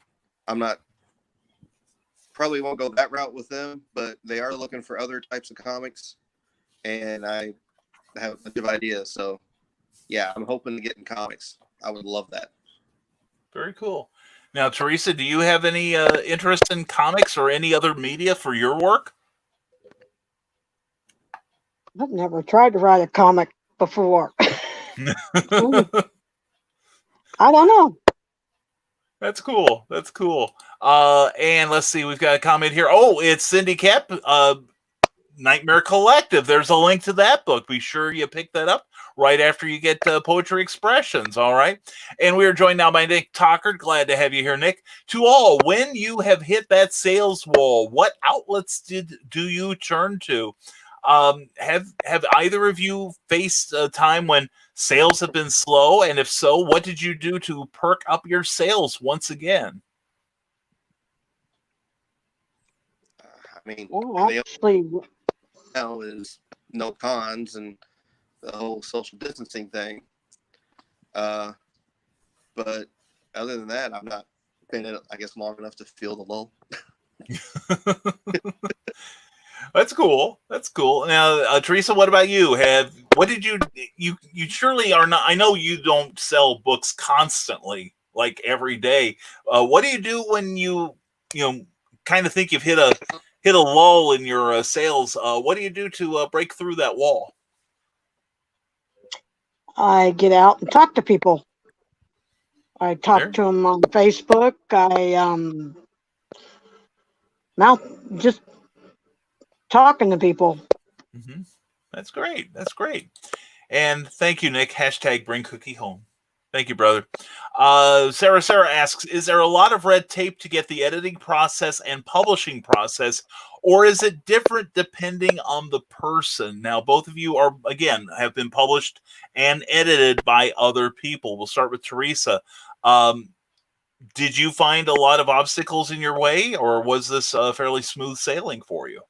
probably won't go that route with them, but they are looking for other types of comics. And I have a bunch of ideas. So, yeah, I'm hoping to get in comics. I would love that. Very cool. Now, Teresa, do you have any interest in comics or any other media for your work? I've never tried to write a comic before. I don't know. That's cool. That's cool. And let's see, we've got a comment here. Oh, it's Cindy Kep, Nightmare Collective. There's a link to that book. Be sure you pick that up right after you get Poetry Expressions. All right. And we are joined now by Nick Tockard. Glad to have you here, Nick. To all, when you have hit that sales wall, what outlets do you turn to? Have either of you faced a time when sales have been slow? And if so, what did you do to perk up your sales once again? Actually, now is no cons and the whole social distancing thing. But other than that, I've not been in it, I guess, long enough to feel the lull. That's cool. That's cool. Now, Teresa, what about you? You surely are not, I know you don't sell books constantly, like every day. What do you do when you kind of think you've hit a lull in your sales? What do you do to break through that wall? I get out and talk to people. I talk to them on Facebook. Just talking to people. Mm-hmm. That's great. That's great. And thank you, Nick. # bring cookie home. Thank you, brother. Sarah asks, is there a lot of red tape to get the editing process and publishing process, or is it different depending on the person? Now, both of you have been published and edited by other people. We'll start with Teresa. Did you find a lot of obstacles in your way, or was this fairly smooth sailing for you?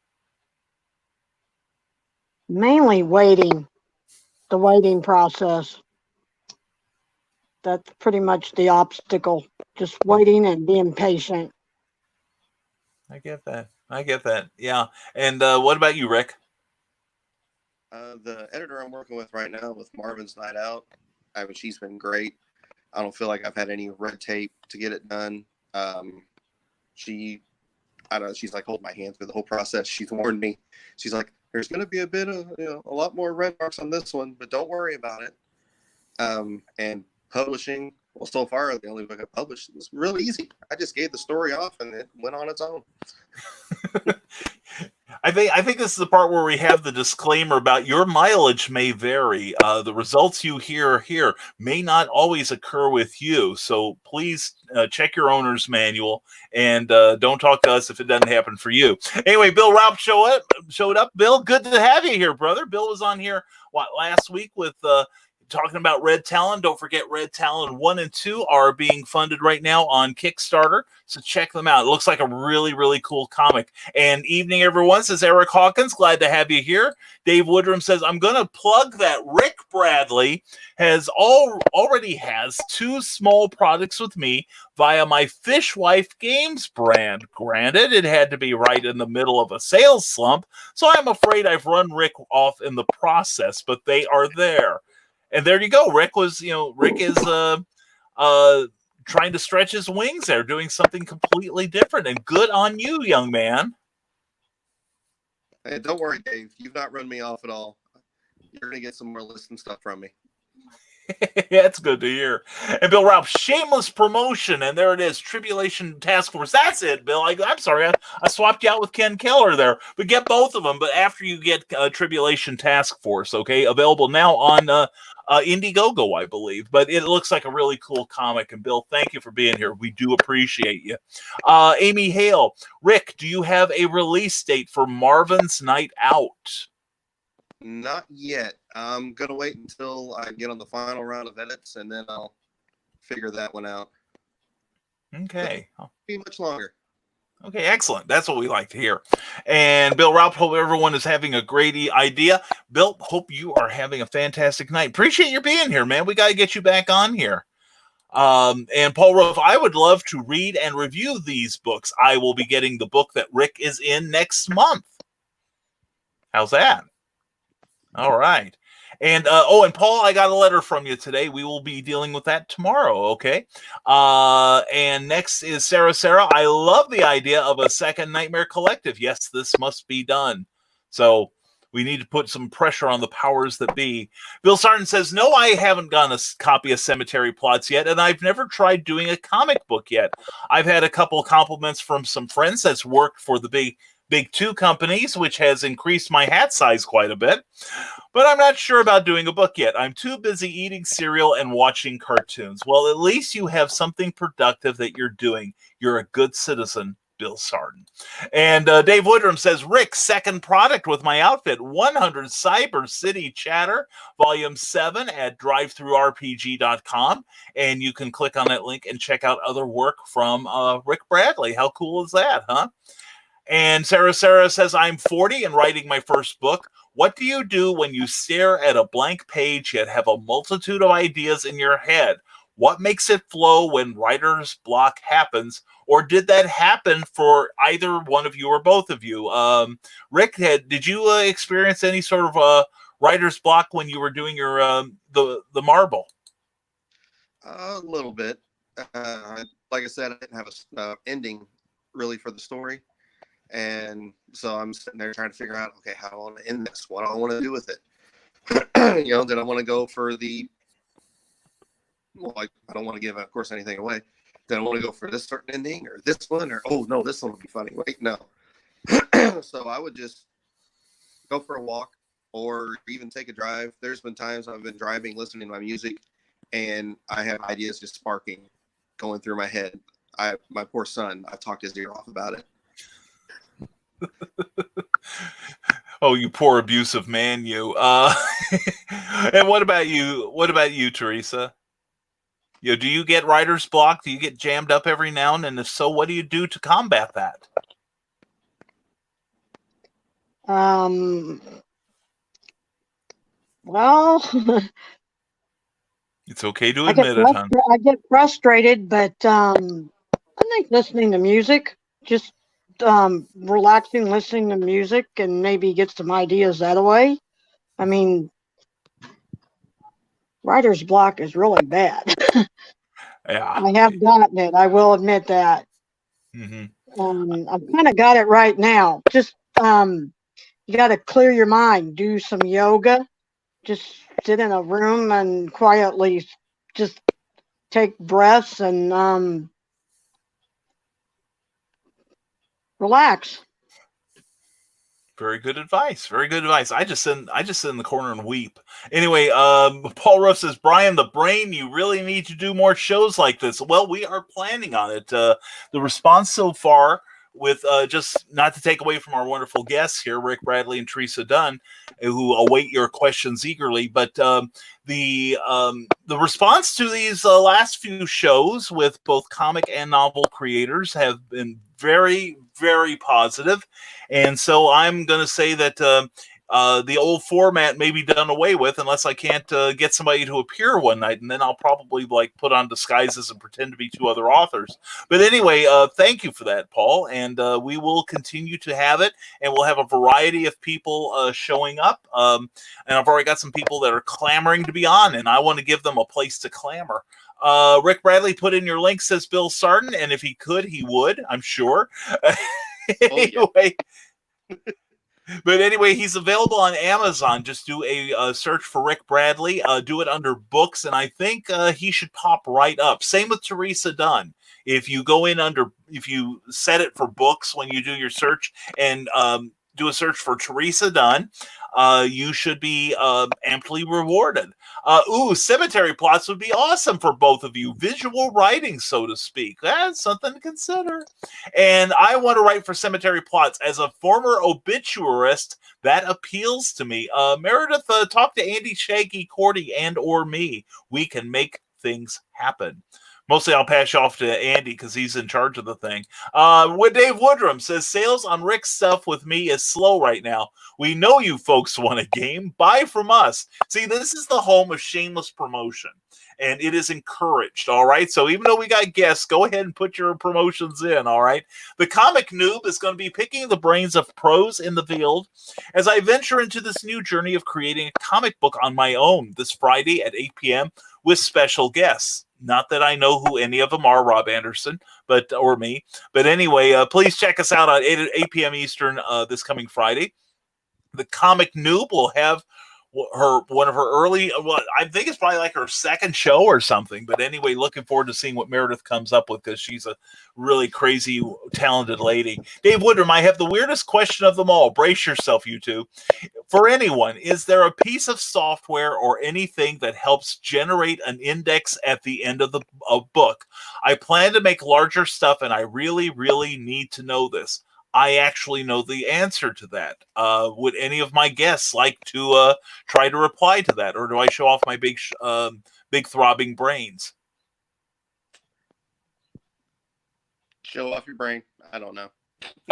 Mainly the waiting process. That's pretty much the obstacle, just waiting and being patient. I get that. Yeah. And what about you, Rick? The editor I'm working with right now with Marvin's Night Out, I mean, she's been great. I don't feel like I've had any red tape to get it done. She, I don't know, she's like holding my hand through the whole process. She's warned me. She's like, there's going to be a bit of, a lot more red marks on this one, but don't worry about it. And publishing, well, so far, the only book I published was really easy. I just gave the story off and it went on its own. I think this is the part where we have the disclaimer about your mileage may vary. The results you hear here may not always occur with you. So please check your owner's manual and don't talk to us if it doesn't happen for you. Anyway, Bill Raup showed up. Bill, good to have you here, brother. Bill was on here last week with talking about Red Talon. Don't forget Red Talon 1 and 2 are being funded right now on Kickstarter. So check them out. It looks like a really, really cool comic. And evening, everyone, says Eric Hawkins. Glad to have you here. Dave Woodrum says, I'm going to plug that Rick Bradley already has 2 small products with me via my Fishwife Games brand. Granted, it had to be right in the middle of a sales slump, so I'm afraid I've run Rick off in the process, but they are there. And there you go. Rick is trying to stretch his wings there, doing something completely different. And good on you, young man. Hey, don't worry, Dave. You've not run me off at all. You're going to get some more lists and stuff from me. That's good to hear. And Bill Raup, shameless promotion. And there it is, Tribulation Task Force. That's it, Bill. I'm sorry. I swapped you out with Ken Keller there. But get both of them. But after you get Tribulation Task Force, okay? Available now on Indiegogo, I believe. But it looks like a really cool comic. And Bill, thank you for being here. We do appreciate you. Amy Hale, Rick, do you have a release date for Marvin's Night Out? Not yet. I'm going to wait until I get on the final round of edits, and then I'll figure that one out. Okay. It'll be much longer. Okay, excellent. That's what we like to hear. And Bill Raup, hope everyone is having a great idea. Bill, hope you are having a fantastic night. Appreciate you being here, man. We got to get you back on here. And Paul Rove, I would love to read and review these books. I will be getting the book that Rick is in next month. How's that? All right. And and Paul, I got a letter from you today. We will be dealing with that tomorrow, okay? And next is Sarah. I love the idea of a second Nightmare Collective. Yes, this must be done. So we need to put some pressure on the powers that be. Bill Sarton says, no, I haven't gotten a copy of Cemetery Plots yet, and I've never tried doing a comic book yet. I've had a couple of compliments from some friends that's worked for the big 2 companies, which has increased my hat size quite a bit. But I'm not sure about doing a book yet. I'm too busy eating cereal and watching cartoons. Well, at least you have something productive that you're doing. You're a good citizen, Bill Sarton. And Dave Woodrum says, Rick, second product with my outfit, 100 Cyber City Chatter, Volume 7 at drivethroughrpg.com. And you can click on that link and check out other work from Rick Bradley. How cool is that, huh? And Sarah says, I'm 40 and writing my first book. What do you do when you stare at a blank page yet have a multitude of ideas in your head? What makes it flow when writer's block happens? Or did that happen for either one of you or both of you? Rick, did you experience any sort of writer's block when you were doing your the marble? A little bit. Like I said, I didn't have a ending really for the story. And so I'm sitting there trying to figure out, okay, how do I want to end this? What do I want to do with it? Did I want to go for I don't want to give, of course, anything away. Did I want to go for this certain ending or this one? Or, oh, no, this one would be funny. Wait, no. So I would just go for a walk or even take a drive. There's been times I've been driving, listening to my music, and I have ideas just sparking, going through my head. My poor son, I've talked his ear off about it. Oh, you poor abusive man, you. And what about you, Teresa? Do you get writer's block? Do you get jammed up every now and then? And if so, what do you do to combat that? Well, it's okay to admit it, hon. I get frustrated, but I think listening to music just relaxing, listening to music, and maybe get some ideas that way. I mean, writer's block is really bad. Yeah. I have gotten it. I will admit that. I've kind of got it right now. Just you got to clear your mind. Do some yoga. Just sit in a room and quietly just take breaths and relax. Very good advice. Very good advice. I just sit in the corner and weep. Anyway, Paul Ruff says, Brian, the brain, you really need to do more shows like this. Well, we are planning on it. The response so far, with just not to take away from our wonderful guests here, Rick Bradley and Teresa Dunn, who await your questions eagerly, but the response to these last few shows with both comic and novel creators have been very, very positive. And so I'm going to say that the old format may be done away with unless I can't get somebody to appear one night, and then I'll probably put on disguises and pretend to be two other authors. But anyway, thank you for that, Paul, and we will continue to have it, and we'll have a variety of people showing up. And I've already got some people that are clamoring to be on, and I want to give them a place to clamor. Rick Bradley put in your link, says Bill Sarton, and if he could, he would, I'm sure. Anyway. But anyway, he's available on Amazon. Just do a search for Rick Bradley. Do it under books, and I think he should pop right up. Same with Teresa Dunn. If you go in if you set it for books when you do your search and do a search for Teresa Dunn, you should be amply rewarded. Cemetery plots would be awesome for both of you. Visual writing, so to speak. That's something to consider. And I want to write for cemetery plots. As a former obituarist, that appeals to me. Meredith, talk to Andy, Shaggy, Cordy, and or me. We can make things happen. Mostly I'll pass you off to Andy because he's in charge of the thing. Dave Woodrum says, sales on Rick's stuff with me is slow right now. We know you folks want a game. Buy from us. See, this is the home of shameless promotion, and it is encouraged, all right? So even though we got guests, go ahead and put your promotions in, all right? The Comic Noob is going to be picking the brains of pros in the field as I venture into this new journey of creating a comic book on my own this Friday at 8 p.m. with special guests. Not that I know who any of them are, Rob Anderson, or me. But anyway, please check us out at 8 p.m. Eastern this coming Friday. The Comic Noob will have one of her early, I think it's probably like her second show or something. But anyway, looking forward to seeing what Meredith comes up with because she's a really crazy, talented lady. Dave Woodrum, I have the weirdest question of them all. Brace yourself, you two. For anyone, is there a piece of software or anything that helps generate an index at the end of the book? I plan to make larger stuff, and I really, really need to know this. I actually know the answer to that. Would any of my guests like to try to reply to that, or do I show off my big throbbing brains? Show off your brain. I don't know.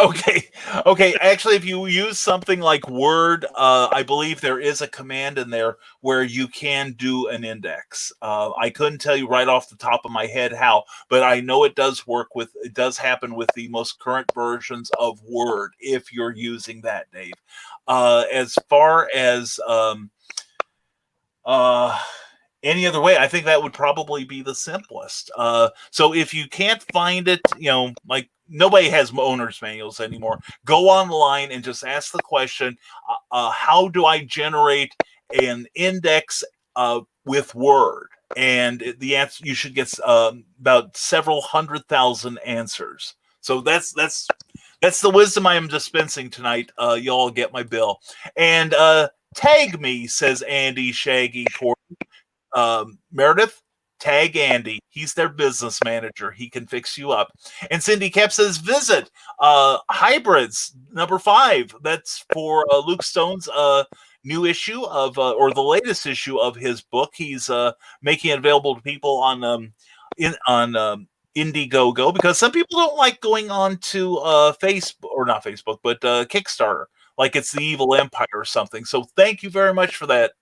Okay. Actually, if you use something like Word, I believe there is a command in there where you can do an index. I couldn't tell you right off the top of my head how, but I know it does work it does happen with the most current versions of Word if you're using that, Dave. As far as any other way, I think that would probably be the simplest. So if you can't find it, nobody has owner's manuals anymore. Go online and just ask the question, how do I generate an index with Word? And the answer, you should get about several 100,000 answers. So that's the wisdom I am dispensing tonight. Y'all get my bill. And tag me, says Andy, Shaggy, Corey. Meredith, tag Andy. He's their business manager. He can fix you up. And Cindy Kep says, visit Hybrids #5. That's for Luke Stone's new issue of, or the latest issue of his book. He's making it available to people on Indiegogo, because some people don't like going on to Facebook, or not Facebook, but Kickstarter, like it's the Evil Empire or something. So thank you very much for that,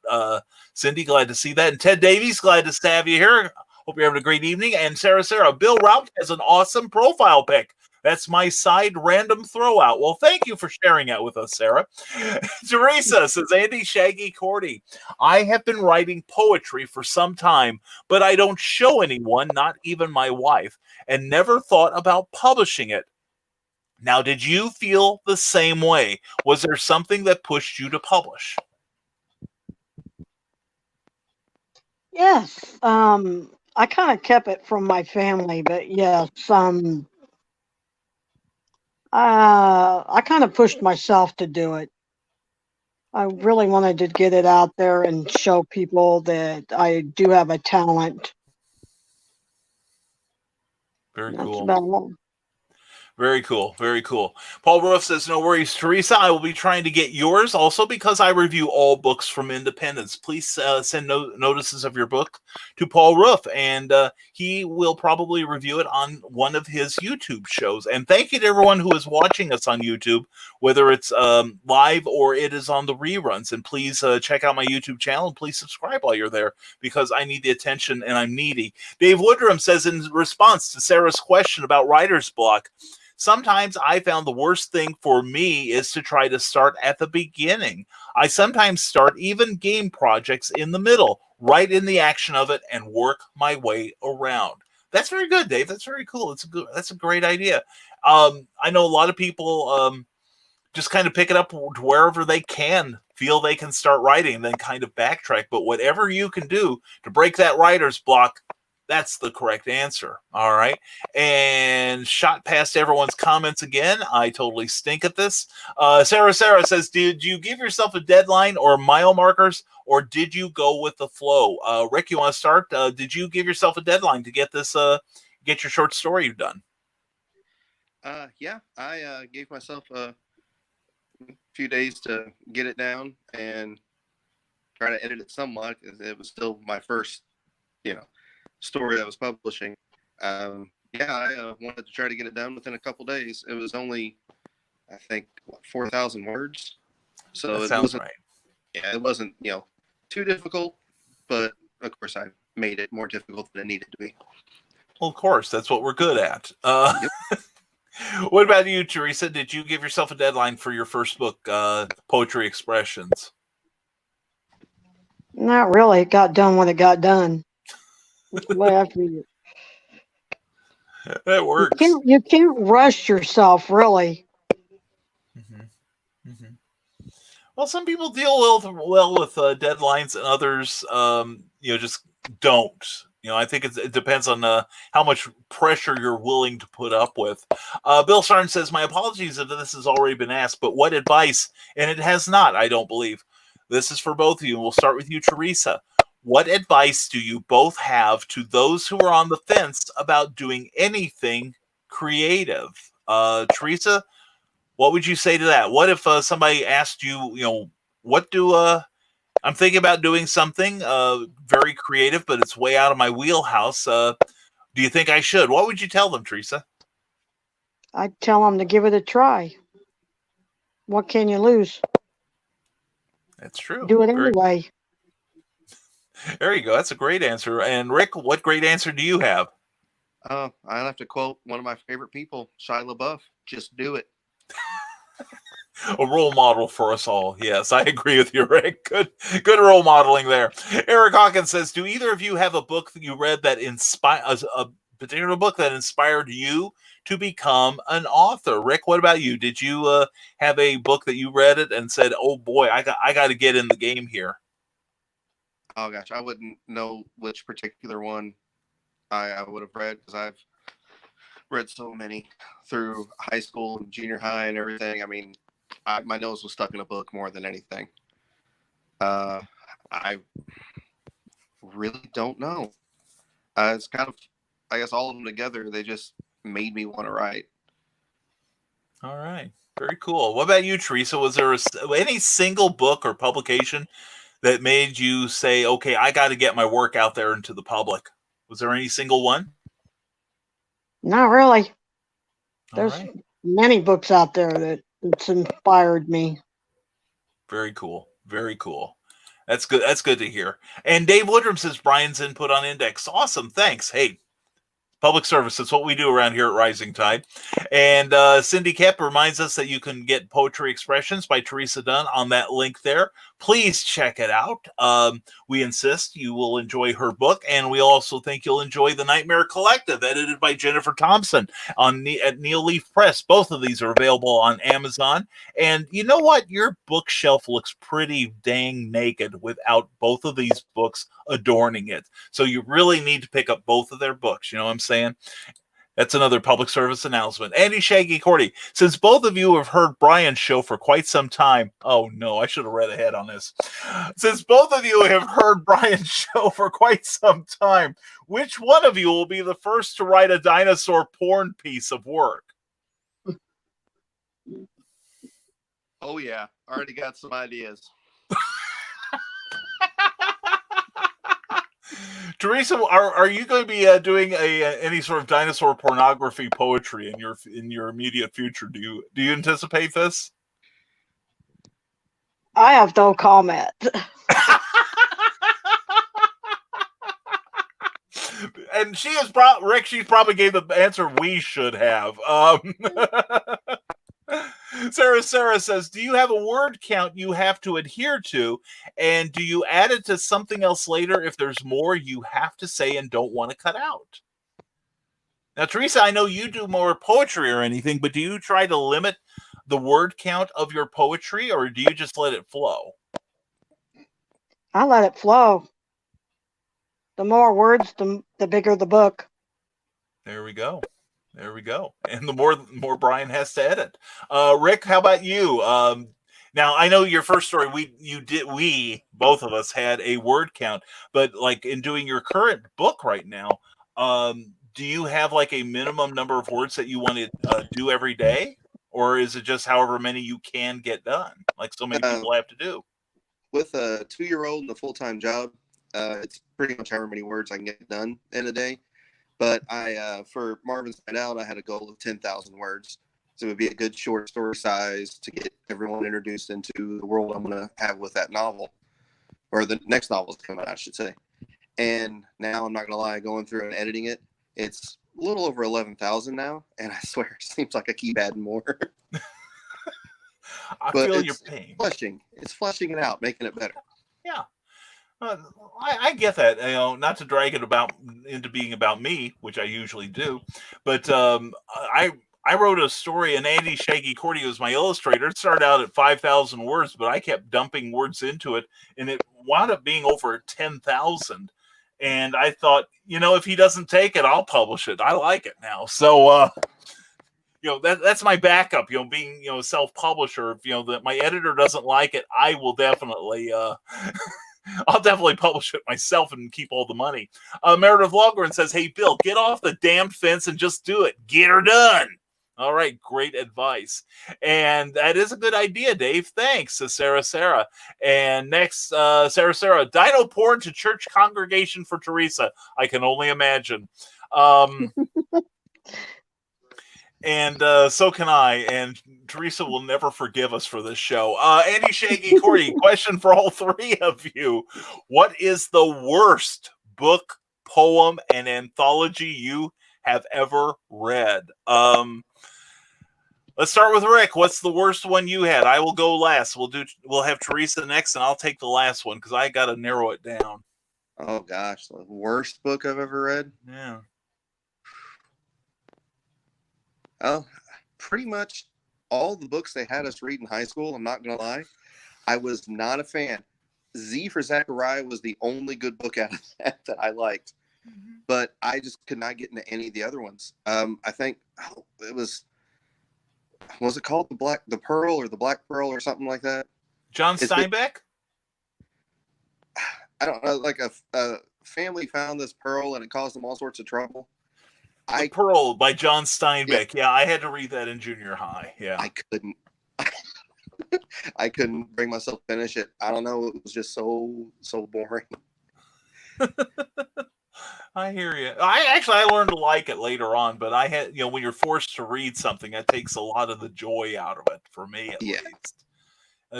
Cindy. Glad to see that. And Ted Davies, glad to have you here. Hope you're having a great evening. And Sarah, Bill Rauch has an awesome profile pic. That's my side random throwout. Well, thank you for sharing that with us, Sarah. Teresa says, Andy Shaggy Cordy, I have been writing poetry for some time, but I don't show anyone, not even my wife, and never thought about publishing it. Now, did you feel the same way? Was there something that pushed you to publish? Yes. I kind of kept it from my family, but yes, I kind of pushed myself to do it. I really wanted to get it out there and show people that I do have a talent. Very That's cool. about all. Very cool. Very cool. Paul Roof says, no worries, Teresa. I will be trying to get yours also because I review all books from Independence. Please send notices of your book to Paul Roof, and he will probably review it on one of his YouTube shows. And thank you to everyone who is watching us on YouTube, whether it's live or it is on the reruns. And please check out my YouTube channel and please subscribe while you're there because I need the attention and I'm needy. Dave Woodrum says, in response to Sarah's question about writer's block, sometimes I found the worst thing for me is to try to start at the beginning. I sometimes start even game projects in the middle, right in the action of it, and work my way around. That's very good, Dave. That's very cool. That's a great idea. I know a lot of people just kind of pick it up wherever they can, feel they can start writing, and then kind of backtrack. But whatever you can do to break that writer's block, that's the correct answer. All right. And shot past everyone's comments again. I totally stink at this. Sarah says, did you give yourself a deadline or mile markers, or did you go with the flow? Rick, you want to start? Did you give yourself a deadline to get this, get your short story done? Yeah, I gave myself a few days to get it down and try to edit it somewhat. It was still my first, story I was publishing. I wanted to try to get it done within a couple days. It was only, I think, 4,000 words. So that sounds right. Yeah, it wasn't, too difficult, but of course I made it more difficult than it needed to be. Well, of course, that's what we're good at. Yep. What about you, Teresa? Did you give yourself a deadline for your first book, Poetry Expressions? Not really. It got done when it got done. That's the way I feel it. That works. You can't rush yourself, really. Mm-hmm. Mm-hmm. Well, some people deal well with deadlines, and others, just don't. I think it depends on how much pressure you're willing to put up with. Bill Sarn says, my apologies if this has already been asked, but what advice? And it has not, I don't believe. This is for both of you. We'll start with you, Teresa. What advice do you both have to those who are on the fence about doing anything creative? Teresa, what would you say to that? What if somebody asked you, what do I'm thinking about doing something very creative, but it's way out of my wheelhouse. Do you think I should? What would you tell them, Teresa? I'd tell them to give it a try. What can you lose? That's true. Do it anyway. There you go. That's a great answer. And Rick, what great answer do you have? I'll have to quote one of my favorite people, Shia LaBeouf. Just do it. A role model for us all. Yes, I agree with you, Rick. Good role modeling there. Eric Hawkins says, do either of you have a book that you read that inspired a particular book that inspired you to become an author? Rick, what about you? Did you have a book that you read it and said, oh boy, I got to get in the game here? Oh gosh, I wouldn't know which particular one I would have read because I've read so many through high school and junior high and everything. I mean, my nose was stuck in a book more than anything. I really don't know. It's kind of, I guess, all of them together, they just made me want to write. All right. Very cool. What about you, Teresa? Was there any single book or publication that made you say, okay, I got to get my work out there into the public? Was there any single one? Not really. There's right. many books out there that's inspired me. Very cool. Very cool. That's good. That's good to hear. And Dave Woodrum says Brian's input on Index. Awesome. Thanks. Hey, Public service. That's what we do around here at Rising Tide. And Cindy Kep reminds us that you can get Poetry Expressions by Teresa Dunn on that link there. Please check it out. We insist you will enjoy her book, and we also think you'll enjoy The Nightmare Collective, edited by Jennifer Thompson at Neil Leaf Press. Both of these are available on Amazon. And you know what? Your bookshelf looks pretty dang naked without both of these books adorning it. So you really need to pick up both of their books. You know what I'm saying? That's another public service announcement. Andy Shaggy Cordy, since both of you have heard Brian's show for quite some time. Oh no, I should have read ahead on this. Since both of you have heard Brian's show for quite some time, which one of you will be the first to write a dinosaur porn piece of work? Oh yeah, already got some ideas. Teresa, are you going to be doing any sort of dinosaur pornography poetry in your immediate future? Do you anticipate this? I have no comment. And she is Rick. She probably gave the answer we should have. Sarah says, do you have a word count you have to adhere to? And do you add it to something else later if there's more you have to say and don't want to cut out? Now, Teresa, I know you do more poetry or anything, but do you try to limit the word count of your poetry, or do you just let it flow? I let it flow. The more words, the bigger the book. There we go. There we go. And the more Brian has to edit. Rick, how about you? Now I know your first story. We both of us had a word count, but like in doing your current book right now, do you have like a minimum number of words that you want to do every day, or is it just however many you can get done, like so many people have to do? With a 2-year-old and a full-time job, it's pretty much however many words I can get done in a day. But for Marvin's Night Out, I had a goal of 10,000 words. So it would be a good short story size to get everyone introduced into the world I'm going to have with that novel, or the next novel is coming out, I should say. And now, I'm not going to lie, going through and editing it, it's a little over 11,000 now. And I swear, it seems like I keep adding more. I feel your pain. It's fleshing it out, making it better. Yeah. I get that, not to drag it into being about me, which I usually do, but I wrote a story, and Andy Shaggy Cordy was my illustrator. It started out at 5,000 words, but I kept dumping words into it, and it wound up being over 10,000. And I thought, if he doesn't take it, I'll publish it. I like it now. So, that's my backup, being, self-publisher. If, that my editor doesn't like it, I will definitely, I'll definitely publish it myself and keep all the money. Meredith Wahlgren says, hey, Bill, get off the damn fence and just do it. Get her done. All right. Great advice. And that is a good idea, Dave. Thanks, says Sarah. And next, Sarah, dino porn to church congregation for Teresa. I can only imagine. And so can I. And Teresa will never forgive us for this show. Andy Shaggy Cordy, question for all three of you. What is the worst book, poem, and anthology you have ever read? Let's start with Rick. What's the worst one you had? I will go last. We'll have Teresa next, and I'll take the last one because I got to narrow it down. Oh, gosh. The worst book I've ever read? Yeah. Oh, pretty much all the books they had us read in high school. I'm not going to lie. I was not a fan. Z for Zachariah was the only good book out of that I liked. Mm-hmm. But I just could not get into any of the other ones. I think it was it called the Pearl or the Black Pearl or something like that? John Steinbeck? I don't know. Like a family found this pearl and it caused them all sorts of trouble. Pearl by John Steinbeck. Yeah, I had to read that in junior high. Yeah, I couldn't. I couldn't bring myself to finish it. I don't know. It was just so boring. I hear you. I learned to like it later on, but I had, when you're forced to read something, that takes a lot of the joy out of it for me, at least.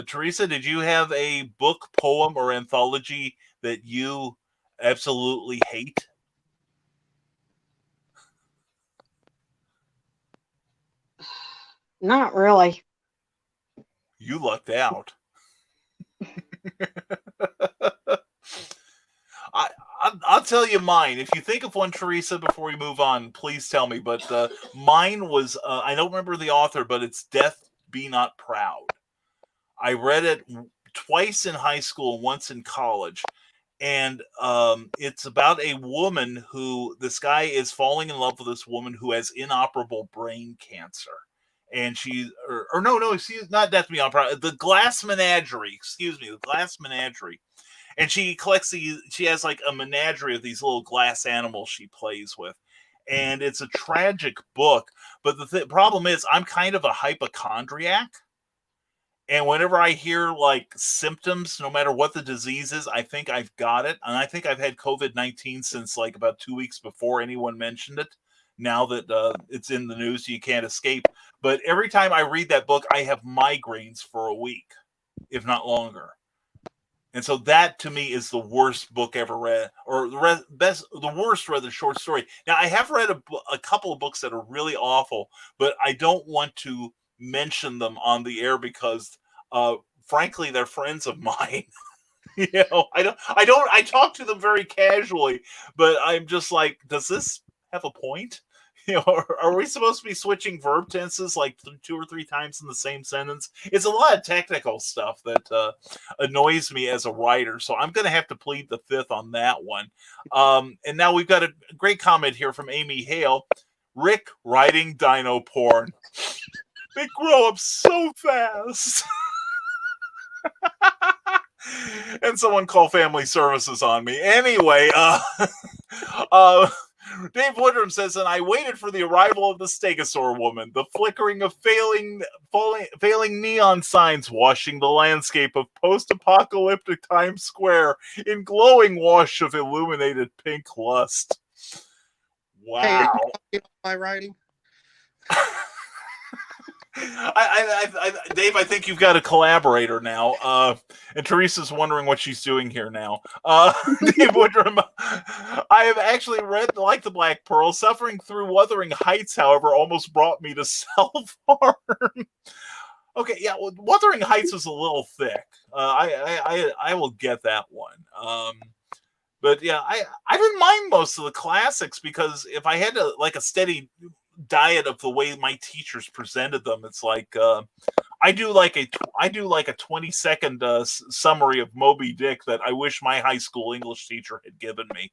Teresa, did you have a book, poem, or anthology that you absolutely hate? Not really. You lucked out. I'll tell you mine. If you think of one, Teresa, before we move on, please tell me. But mine was, I don't remember the author, but it's Death Be Not Proud. I read it twice in high school, once in college. And it's about a woman this guy is falling in love with this woman who has inoperable brain cancer. And excuse, not Death Be Not Proud, The Glass Menagerie, The Glass Menagerie. And she has like a menagerie of these little glass animals she plays with. And it's a tragic book. But the problem is I'm kind of a hypochondriac. And whenever I hear like symptoms, no matter what the disease is, I think I've got it. And I think I've had COVID-19 since like about 2 weeks before anyone mentioned it. Now that it's in the news, you can't escape. But every time I read that book, I have migraines for a week, if not longer. And so that to me is the worst book ever read, or the worst read short story. Now I have read a couple of books that are really awful, but I don't want to mention them on the air because, frankly, they're friends of mine. I talk to them very casually, but I'm just like, does this have a point? Are we supposed to be switching verb tenses like 2 or 3 times in the same sentence? It's a lot of technical stuff that annoys me as a writer, so I'm going to have to plead the fifth on that one. And now we've got a great comment here from Amy Hale. Rick writing dino porn. They grow up so fast. And someone call family services on me. Anyway, Dave Woodrum says, and I waited for the arrival of the Stegosaur woman, the flickering of failing neon signs washing the landscape of post-apocalyptic Times Square in glowing wash of illuminated pink lust. Wow. Hey, are you talking about my writing? Dave, I think you've got a collaborator now. And Teresa's wondering what she's doing here now. Dave Woodrum, I have actually read Like the Black Pearl. Suffering through Wuthering Heights, however, almost brought me to self-harm. Okay, yeah, well, Wuthering Heights was a little thick. I will get that one. But yeah, I didn't mind most of the classics because if I had a steady diet of the way my teachers presented them, it's like I do like a 20-second summary of Moby Dick that I wish my high school English teacher had given me.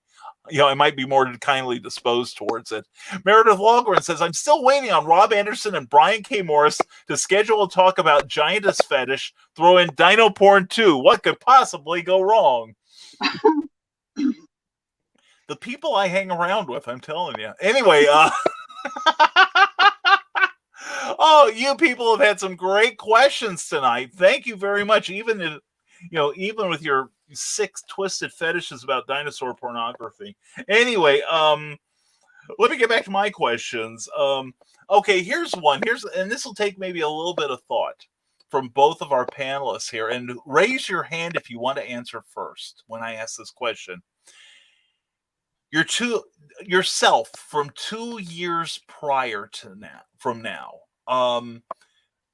I might be more kindly disposed towards it. Meredith Wahlgren says, I'm still waiting on Rob Anderson and Brian K. Morris to schedule a talk about giantess fetish. Throw in dino porn too. What could possibly go wrong? The people I hang around with, I'm telling you. Anyway, oh, you people have had some great questions tonight. Thank you very much. Even with your sick, twisted fetishes about dinosaur pornography. Anyway, let me get back to my questions. Okay, here's one. And this will take maybe a little bit of thought from both of our panelists here. And raise your hand if you want to answer first when I ask this question. Yourself from 2 years prior to now.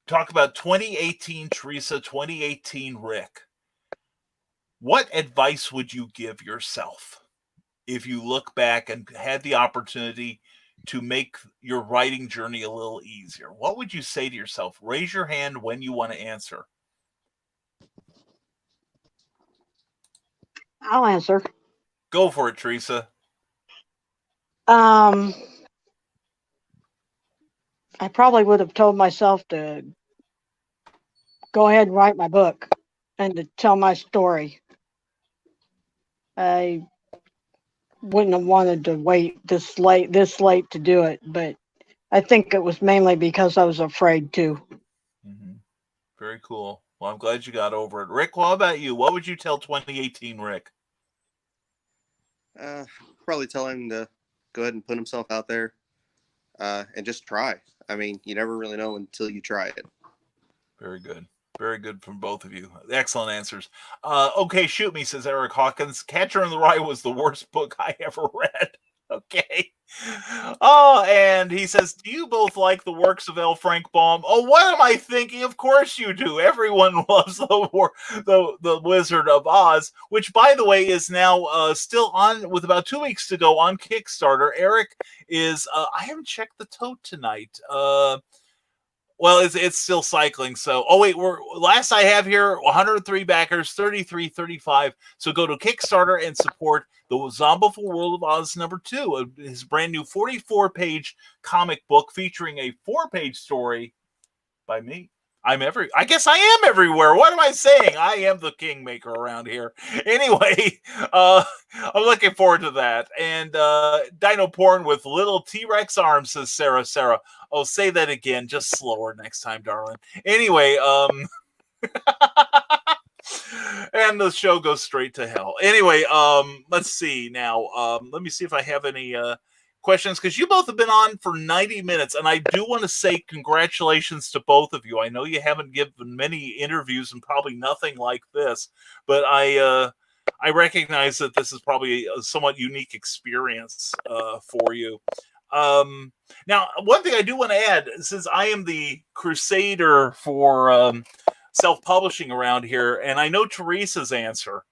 Talk about 2018 Teresa, 2018 Rick. What advice would you give yourself if you look back and had the opportunity to make your writing journey a little easier? What would you say to yourself? Raise your hand when you want to answer. I'll answer. Go for it, Teresa. I probably would have told myself to go ahead and write my book and to tell my story. I wouldn't have wanted to wait this late to do it, but I think it was mainly because I was afraid to. Mm-hmm. Very cool. Well, I'm glad you got over it. Rick, what about you? What would you tell 2018 Rick? Probably tell him to go ahead and put himself out there and just try. I mean, you never really know until you try it. Very good. Very good from both of you. Excellent answers. Okay, shoot me, says Eric Hawkins. Catcher in the Rye was the worst book I ever read. Okay. Oh, and he says, do you both like the works of L. Frank Baum? Oh, what am I thinking? Of course you do. Everyone loves the Wizard of Oz, which, by the way, is now still on with about 2 weeks to go on Kickstarter. Eric is, I haven't checked the tote tonight. Well, it's still cycling. So, oh wait, last I have here 103 backers, 33.35. So go to Kickstarter and support the Zombieful World of Oz #2, his brand new 44-page comic book featuring a 4-page story by me. I guess I am everywhere. What am I saying? I am the kingmaker around here. Anyway, I'm looking forward to that. And Dino Porn with little T-Rex arms, says Sarah. Sarah, oh, say that again, just slower next time, darling. Anyway, and the show goes straight to hell. Anyway, let's see now. Let me see if I have any questions, because you both have been on for 90 minutes, and I do want to say congratulations to both of you. I know you haven't given many interviews and probably nothing like this, but I recognize that this is probably a somewhat unique experience for you. Now, one thing I do want to add, since I am the crusader for self-publishing around here, and I know Teresa's answer,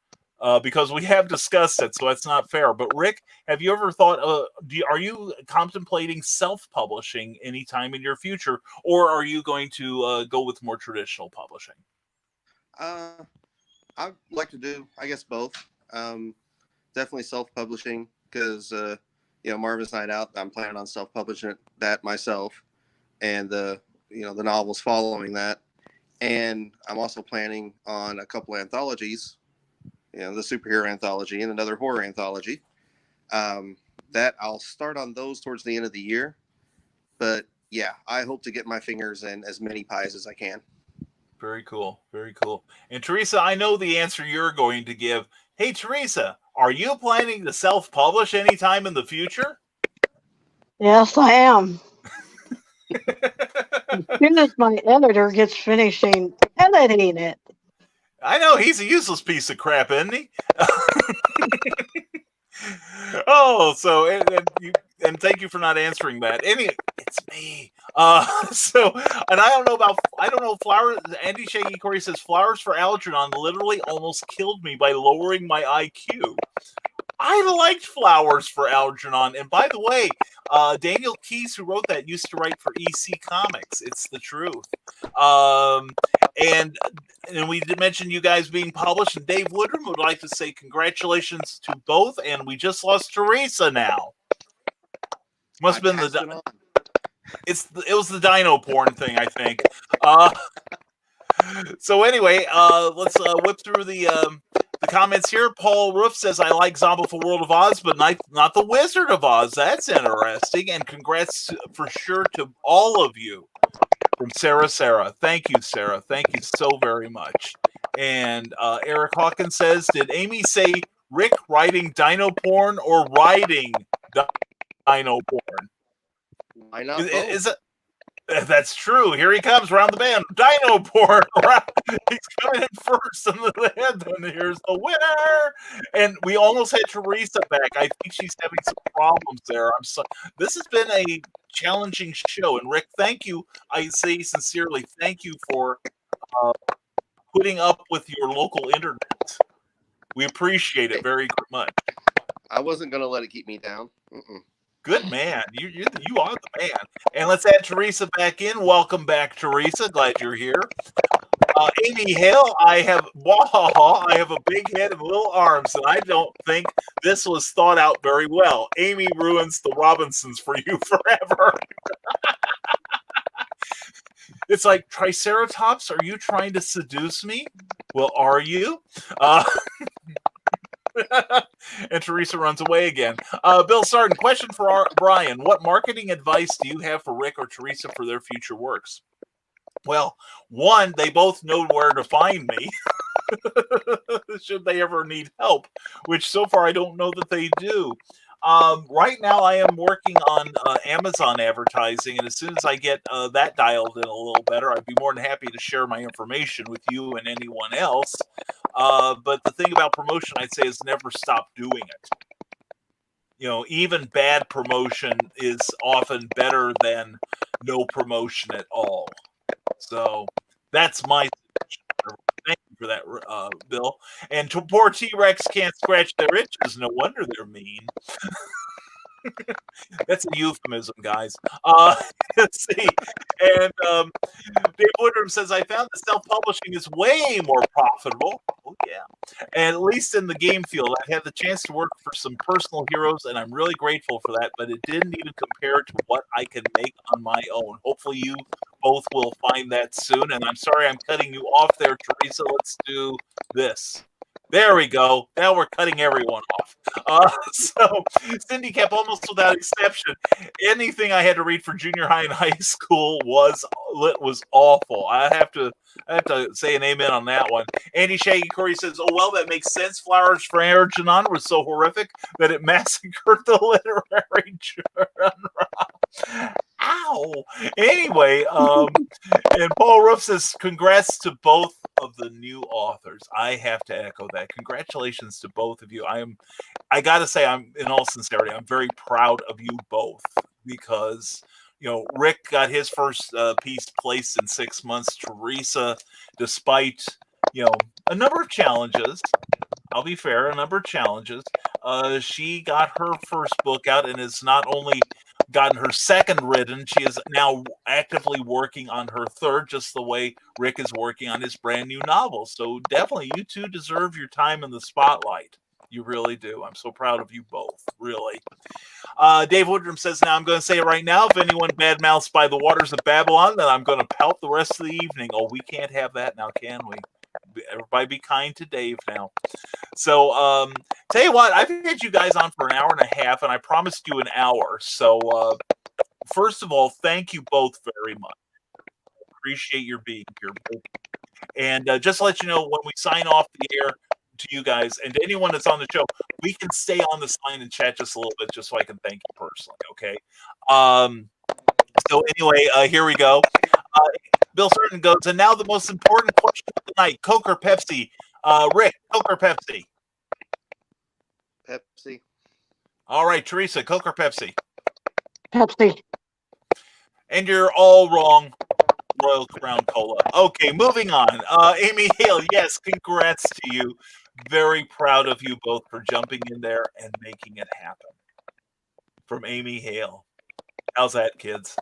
because we have discussed it, so that's not fair. But Rick, have you ever thought, are you contemplating self-publishing anytime in your future, or are you going to go with more traditional publishing? I'd like to do, I guess, both. Definitely self-publishing, because Marvin's Night Out, I'm planning on self-publishing that myself, and the novels following that. And I'm also planning on a couple of anthologies, the superhero anthology and another horror anthology. That I'll start on those towards the end of the year. But yeah, I hope to get my fingers in as many pies as I can. Very cool. Very cool. And Teresa, I know the answer you're going to give. Hey, Teresa, are you planning to self-publish anytime in the future? Yes, I am. As soon as my editor gets finishing editing it. I know, he's a useless piece of crap, isn't he? Oh, so and thank you for not answering that. It's me. So, and I don't know flowers. Andy Shaggy Corey says flowers for Algernon literally almost killed me by lowering my IQ. I liked Flowers for Algernon. And by the way, Daniel Keyes, who wrote that, used to write for EC Comics. It's the truth. And we did mention you guys being published, and Dave Woodrum would like to say congratulations to both. And we just lost Teresa now. Must have been it was the Dino Porn thing, I think. So anyway, let's whip through the comments here. Paul Roof says, I like Zombieful World of Oz, but not the Wizard of Oz. That's interesting. And congrats for sure to all of you. From Sarah. Thank you, Sarah. Thank you so very much. And Eric Hawkins says, did Amy say Rick writing Dino Porn or writing Dino Porn? Why not? Is it? That's true. Here he comes around the band. Dino Porn. He's coming in first, and then here's the winner. And we almost had Teresa back. I think she's having some problems there. This has been a challenging show. And Rick, thank you. I say sincerely, thank you for putting up with your local internet. We appreciate it very much. I wasn't going to let it keep me down. Good man. You are the man. And let's add Teresa back in. Welcome back, Teresa. Glad you're here. Amy Hale, I have a big head and little arms, and I don't think this was thought out very well. Amy ruins the Robinsons for you forever. It's like, Triceratops, are you trying to seduce me? Well, are you? And Teresa runs away again. Bill Sarden, question for Brian. What marketing advice do you have for Rick or Teresa for their future works? Well, one, they both know where to find me should they ever need help, which so far I don't know that they do. Right now I am working on Amazon advertising, and as soon as I get that dialed in a little better, I'd be more than happy to share my information with you and anyone else. But the thing about promotion, I'd say, is never stop doing it. even bad promotion is often better than no promotion at all. So that's my suggestion. Thank you for that, Bill. And poor T-Rex can't scratch their itches. No wonder they're mean. That's a euphemism, guys. Let's see. And Dave Woodrum says, I found that self-publishing is way more profitable. Oh, yeah. And at least in the game field, I had the chance to work for some personal heroes, and I'm really grateful for that, but it didn't even compare to what I can make on my own. Hopefully you both will find that soon. And I'm sorry I'm cutting you off there, Teresa. Let's do this. There we go. Now we're cutting everyone off. So Cindy kept almost without exception. Anything I had to read for junior high and high school was awful. I have to say an amen on that one. Andy Shaggy Corey says, "Oh well, that makes sense. Flowers for Algernon was so horrific that it massacred the literary genre." Ow. Anyway, and Paul Ruff says, "Congrats to both of the new authors." I have to echo that. Congratulations to both of you. I gotta say, I'm in all sincerity, I'm very proud of you both because Rick got his first piece placed in 6 months. Teresa, despite a number of challenges, I'll be fair, a number of challenges, she got her first book out and has not only gotten her second written, she is now actively working on her third, just the way Rick is working on his brand new novel. So definitely, you two deserve your time in the spotlight. You really do. I'm so proud of you both, really. Dave Woodrum says, now I'm going to say it right now. If anyone badmouths By the Waters of Babylon, then I'm going to pout the rest of the evening. Oh, we can't have that now, can we? Everybody be kind to Dave now. So, tell you what, I've had you guys on for an hour and a half, and I promised you an hour. So, first of all, thank you both very much. Appreciate your being here. And just to let you know, when we sign off the air to you guys and to anyone that's on the show, we can stay on this line and chat just a little bit, just so I can thank you personally. Okay. So anyway, here we go. Bill Certain goes, and now the most important question of the night: Coke or Pepsi? Rick, Coke or Pepsi? Pepsi. All right, Teresa, Coke or Pepsi? Pepsi. And you're all wrong. Royal Crown Cola. Okay, moving on. Amy Hale, yes, congrats to you. Very proud of you both for jumping in there and making it happen. From Amy Hale. How's that, kids?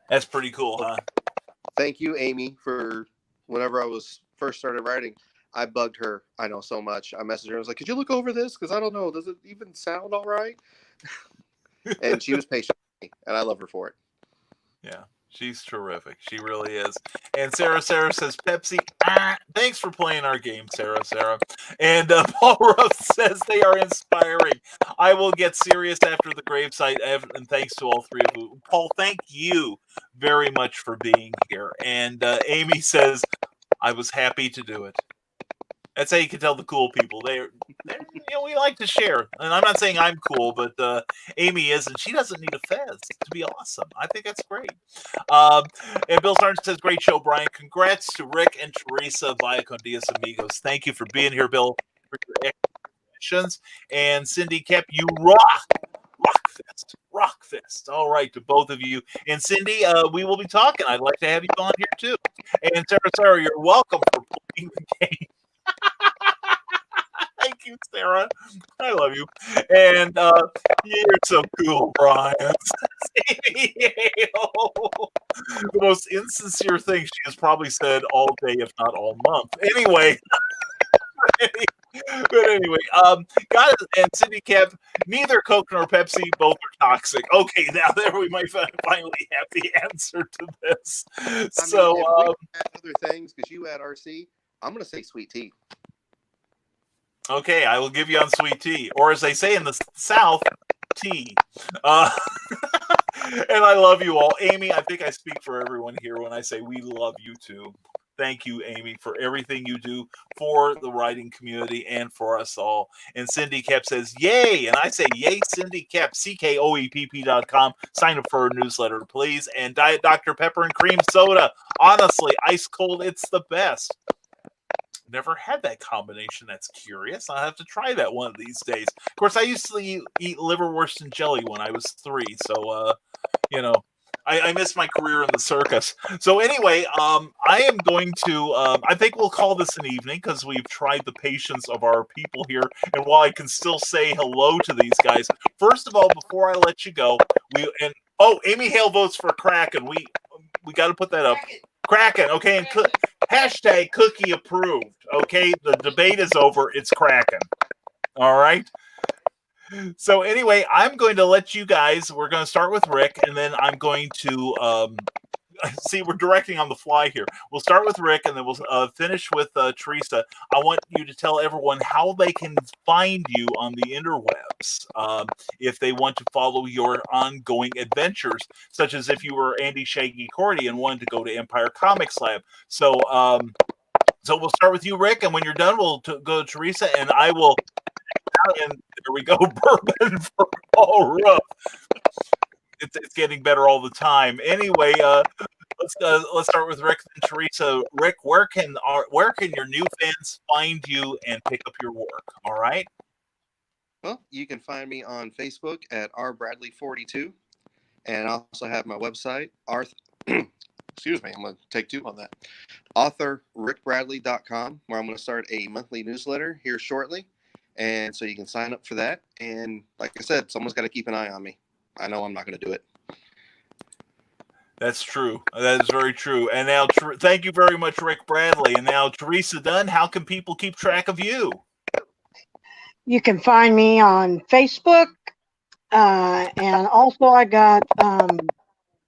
That's pretty cool, huh? Thank you, Amy, for whenever I was first started writing, I bugged her. I know so much. I messaged her. I was like, could you look over this? Because I don't know. Does it even sound all right? And she was patient with me, and I love her for it. Yeah, she's terrific. She really is. And Sarah says, Pepsi. Thanks for playing our game, Sarah. And Paul Ruff says they are inspiring. I will get serious after the gravesite. And thanks to all three of you. Paul, thank you very much for being here. And Amy says, I was happy to do it. That's how you can tell the cool people. They're we like to share. And I'm not saying I'm cool, but Amy is, and she doesn't need a fez to be awesome. I think that's great. And Bill Sargent says, great show, Brian. Congrats to Rick and Teresa via Con Dios Amigos. Thank you for being here, Bill, for your explanations. And Cindy Kep, you rock fest. All right, to both of you. And Cindy, we will be talking. I'd like to have you on here too. And Sarah, you're welcome for playing the game. Thank you, Sarah. I love you. And you're so cool, Brian. The most insincere thing she has probably said all day, if not all month. Anyway. But anyway, got it. And Cindy Kemp, neither Coke nor Pepsi, both are toxic. Okay, now there we might finally have the answer to this. So, if we add other things, because you add RC, I'm going to say sweet tea. Okay, I will give you on sweet tea, or as they say in the South, tea. And I love you all. Amy, I think I speak for everyone here when I say we love you too. Thank you, Amy, for everything you do for the writing community and for us all. And Cindy Kep says, yay. And I say, yay, Cindy Kep, CKOEPP.com. Sign up for our newsletter, please. And Diet Dr. Pepper and Cream Soda. Honestly, ice cold, it's the best. Never had that combination. That's curious. I'll have to try that one of these days. Of course, I used to eat liverwurst and jelly when I was 3, so I missed my career in the circus. So anyway, I am going to. I think we'll call this an evening because we've tried the patience of our people here. And while I can still say hello to these guys, first of all, before I let you go, Amy Hale votes for Kraken. We got to put that up. Kraken, okay, and hashtag cookie approved. Okay, the debate is over. It's Kraken. All right. So anyway, I'm going to let you guys. We're going to start with Rick, and then I'm going to see. We're directing on the fly here. We'll start with Rick, and then we'll finish with Teresa. I want you to tell everyone how they can find you on the interwebs if they want to follow your ongoing adventures, such as if you were Andy Shaggy Cordy and wanted to go to Empire Comics Lab. So we'll start with you, Rick, and when you're done, we'll go to Teresa, and I will. And there we go, bourbon for Paul Ruff. It's getting better all the time. Anyway, let's start with Rick and Teresa. Rick, where can your new fans find you and pick up your work? All right. Well, you can find me on Facebook at rbradley42, and I also have my website, excuse me, I'm going to take 2 on that, authorrickbradley.com, where I'm going to start a monthly newsletter here shortly. And so you can sign up for that. And like I said, someone's got to keep an eye on me. I know I'm not going to do it. That's true. That is very true. And now, thank you very much, Rick Bradley. And now, Teresa Dunn, how can people keep track of you? You can find me on Facebook. And also I got,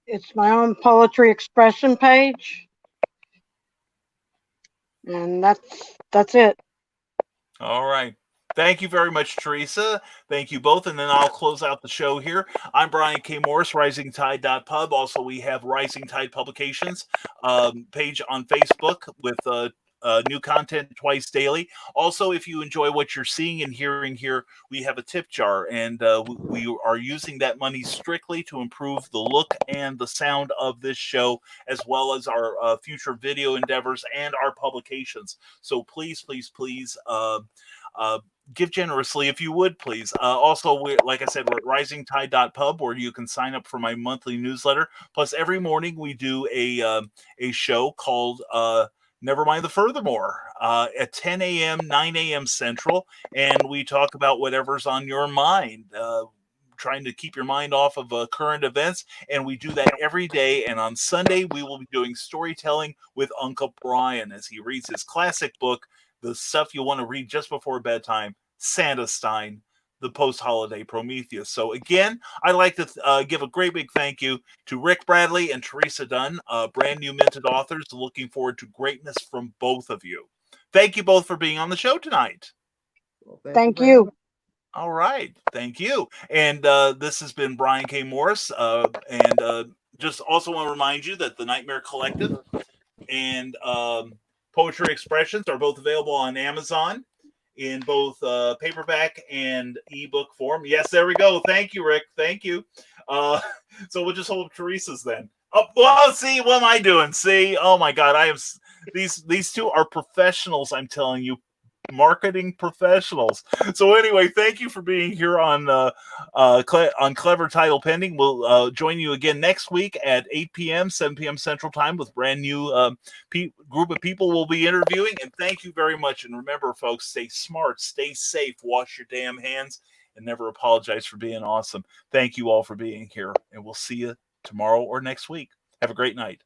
it's my own poetry expression page. And that's it. All right. Thank you very much, Teresa. Thank you both. And then I'll close out the show here. I'm Brian K. Morris, RisingTide.pub. Also, we have Rising Tide Publications page on Facebook with new content twice daily. Also, if you enjoy what you're seeing and hearing here, we have a tip jar, and we are using that money strictly to improve the look and the sound of this show, as well as our future video endeavors and our publications. So please, give generously if you would, please. Also, like I said, we're at risingtide.pub, where you can sign up for my monthly newsletter. Plus, every morning we do a show called Never Mind the Furthermore at 10 a.m., 9 a.m. Central, and we talk about whatever's on your mind, trying to keep your mind off of current events, and we do that every day. And on Sunday, we will be doing storytelling with Uncle Brian as he reads his classic book, the stuff you want to read just before bedtime, Santa Stein, the post-holiday Prometheus. So again, I'd like to give a great big thank you to Rick Bradley and Teresa Dunn, brand new minted authors. Looking forward to greatness from both of you. Thank you both for being on the show tonight. Well, Thank you. All right. Thank you. And this has been Brian K. Morris. And just also want to remind you that the Nightmare Collective and Poetry Expressions are both available on Amazon in both paperback and ebook form. Yes, there we go. Thank you, Rick. Thank you. So we'll just hold up Teresa's then. Oh, well, see, what am I doing? See, oh my God, I am. These two are professionals. I'm telling you, marketing professionals. So anyway, thank you for being here on Clever Title Pending. We'll join you again next week at 8 p.m., 7 p.m. Central Time with brand new group of people we'll be interviewing. And thank you very much. And remember, folks, stay smart, stay safe, wash your damn hands, and never apologize for being awesome. Thank you all for being here, and we'll see you tomorrow or next week. Have a great night.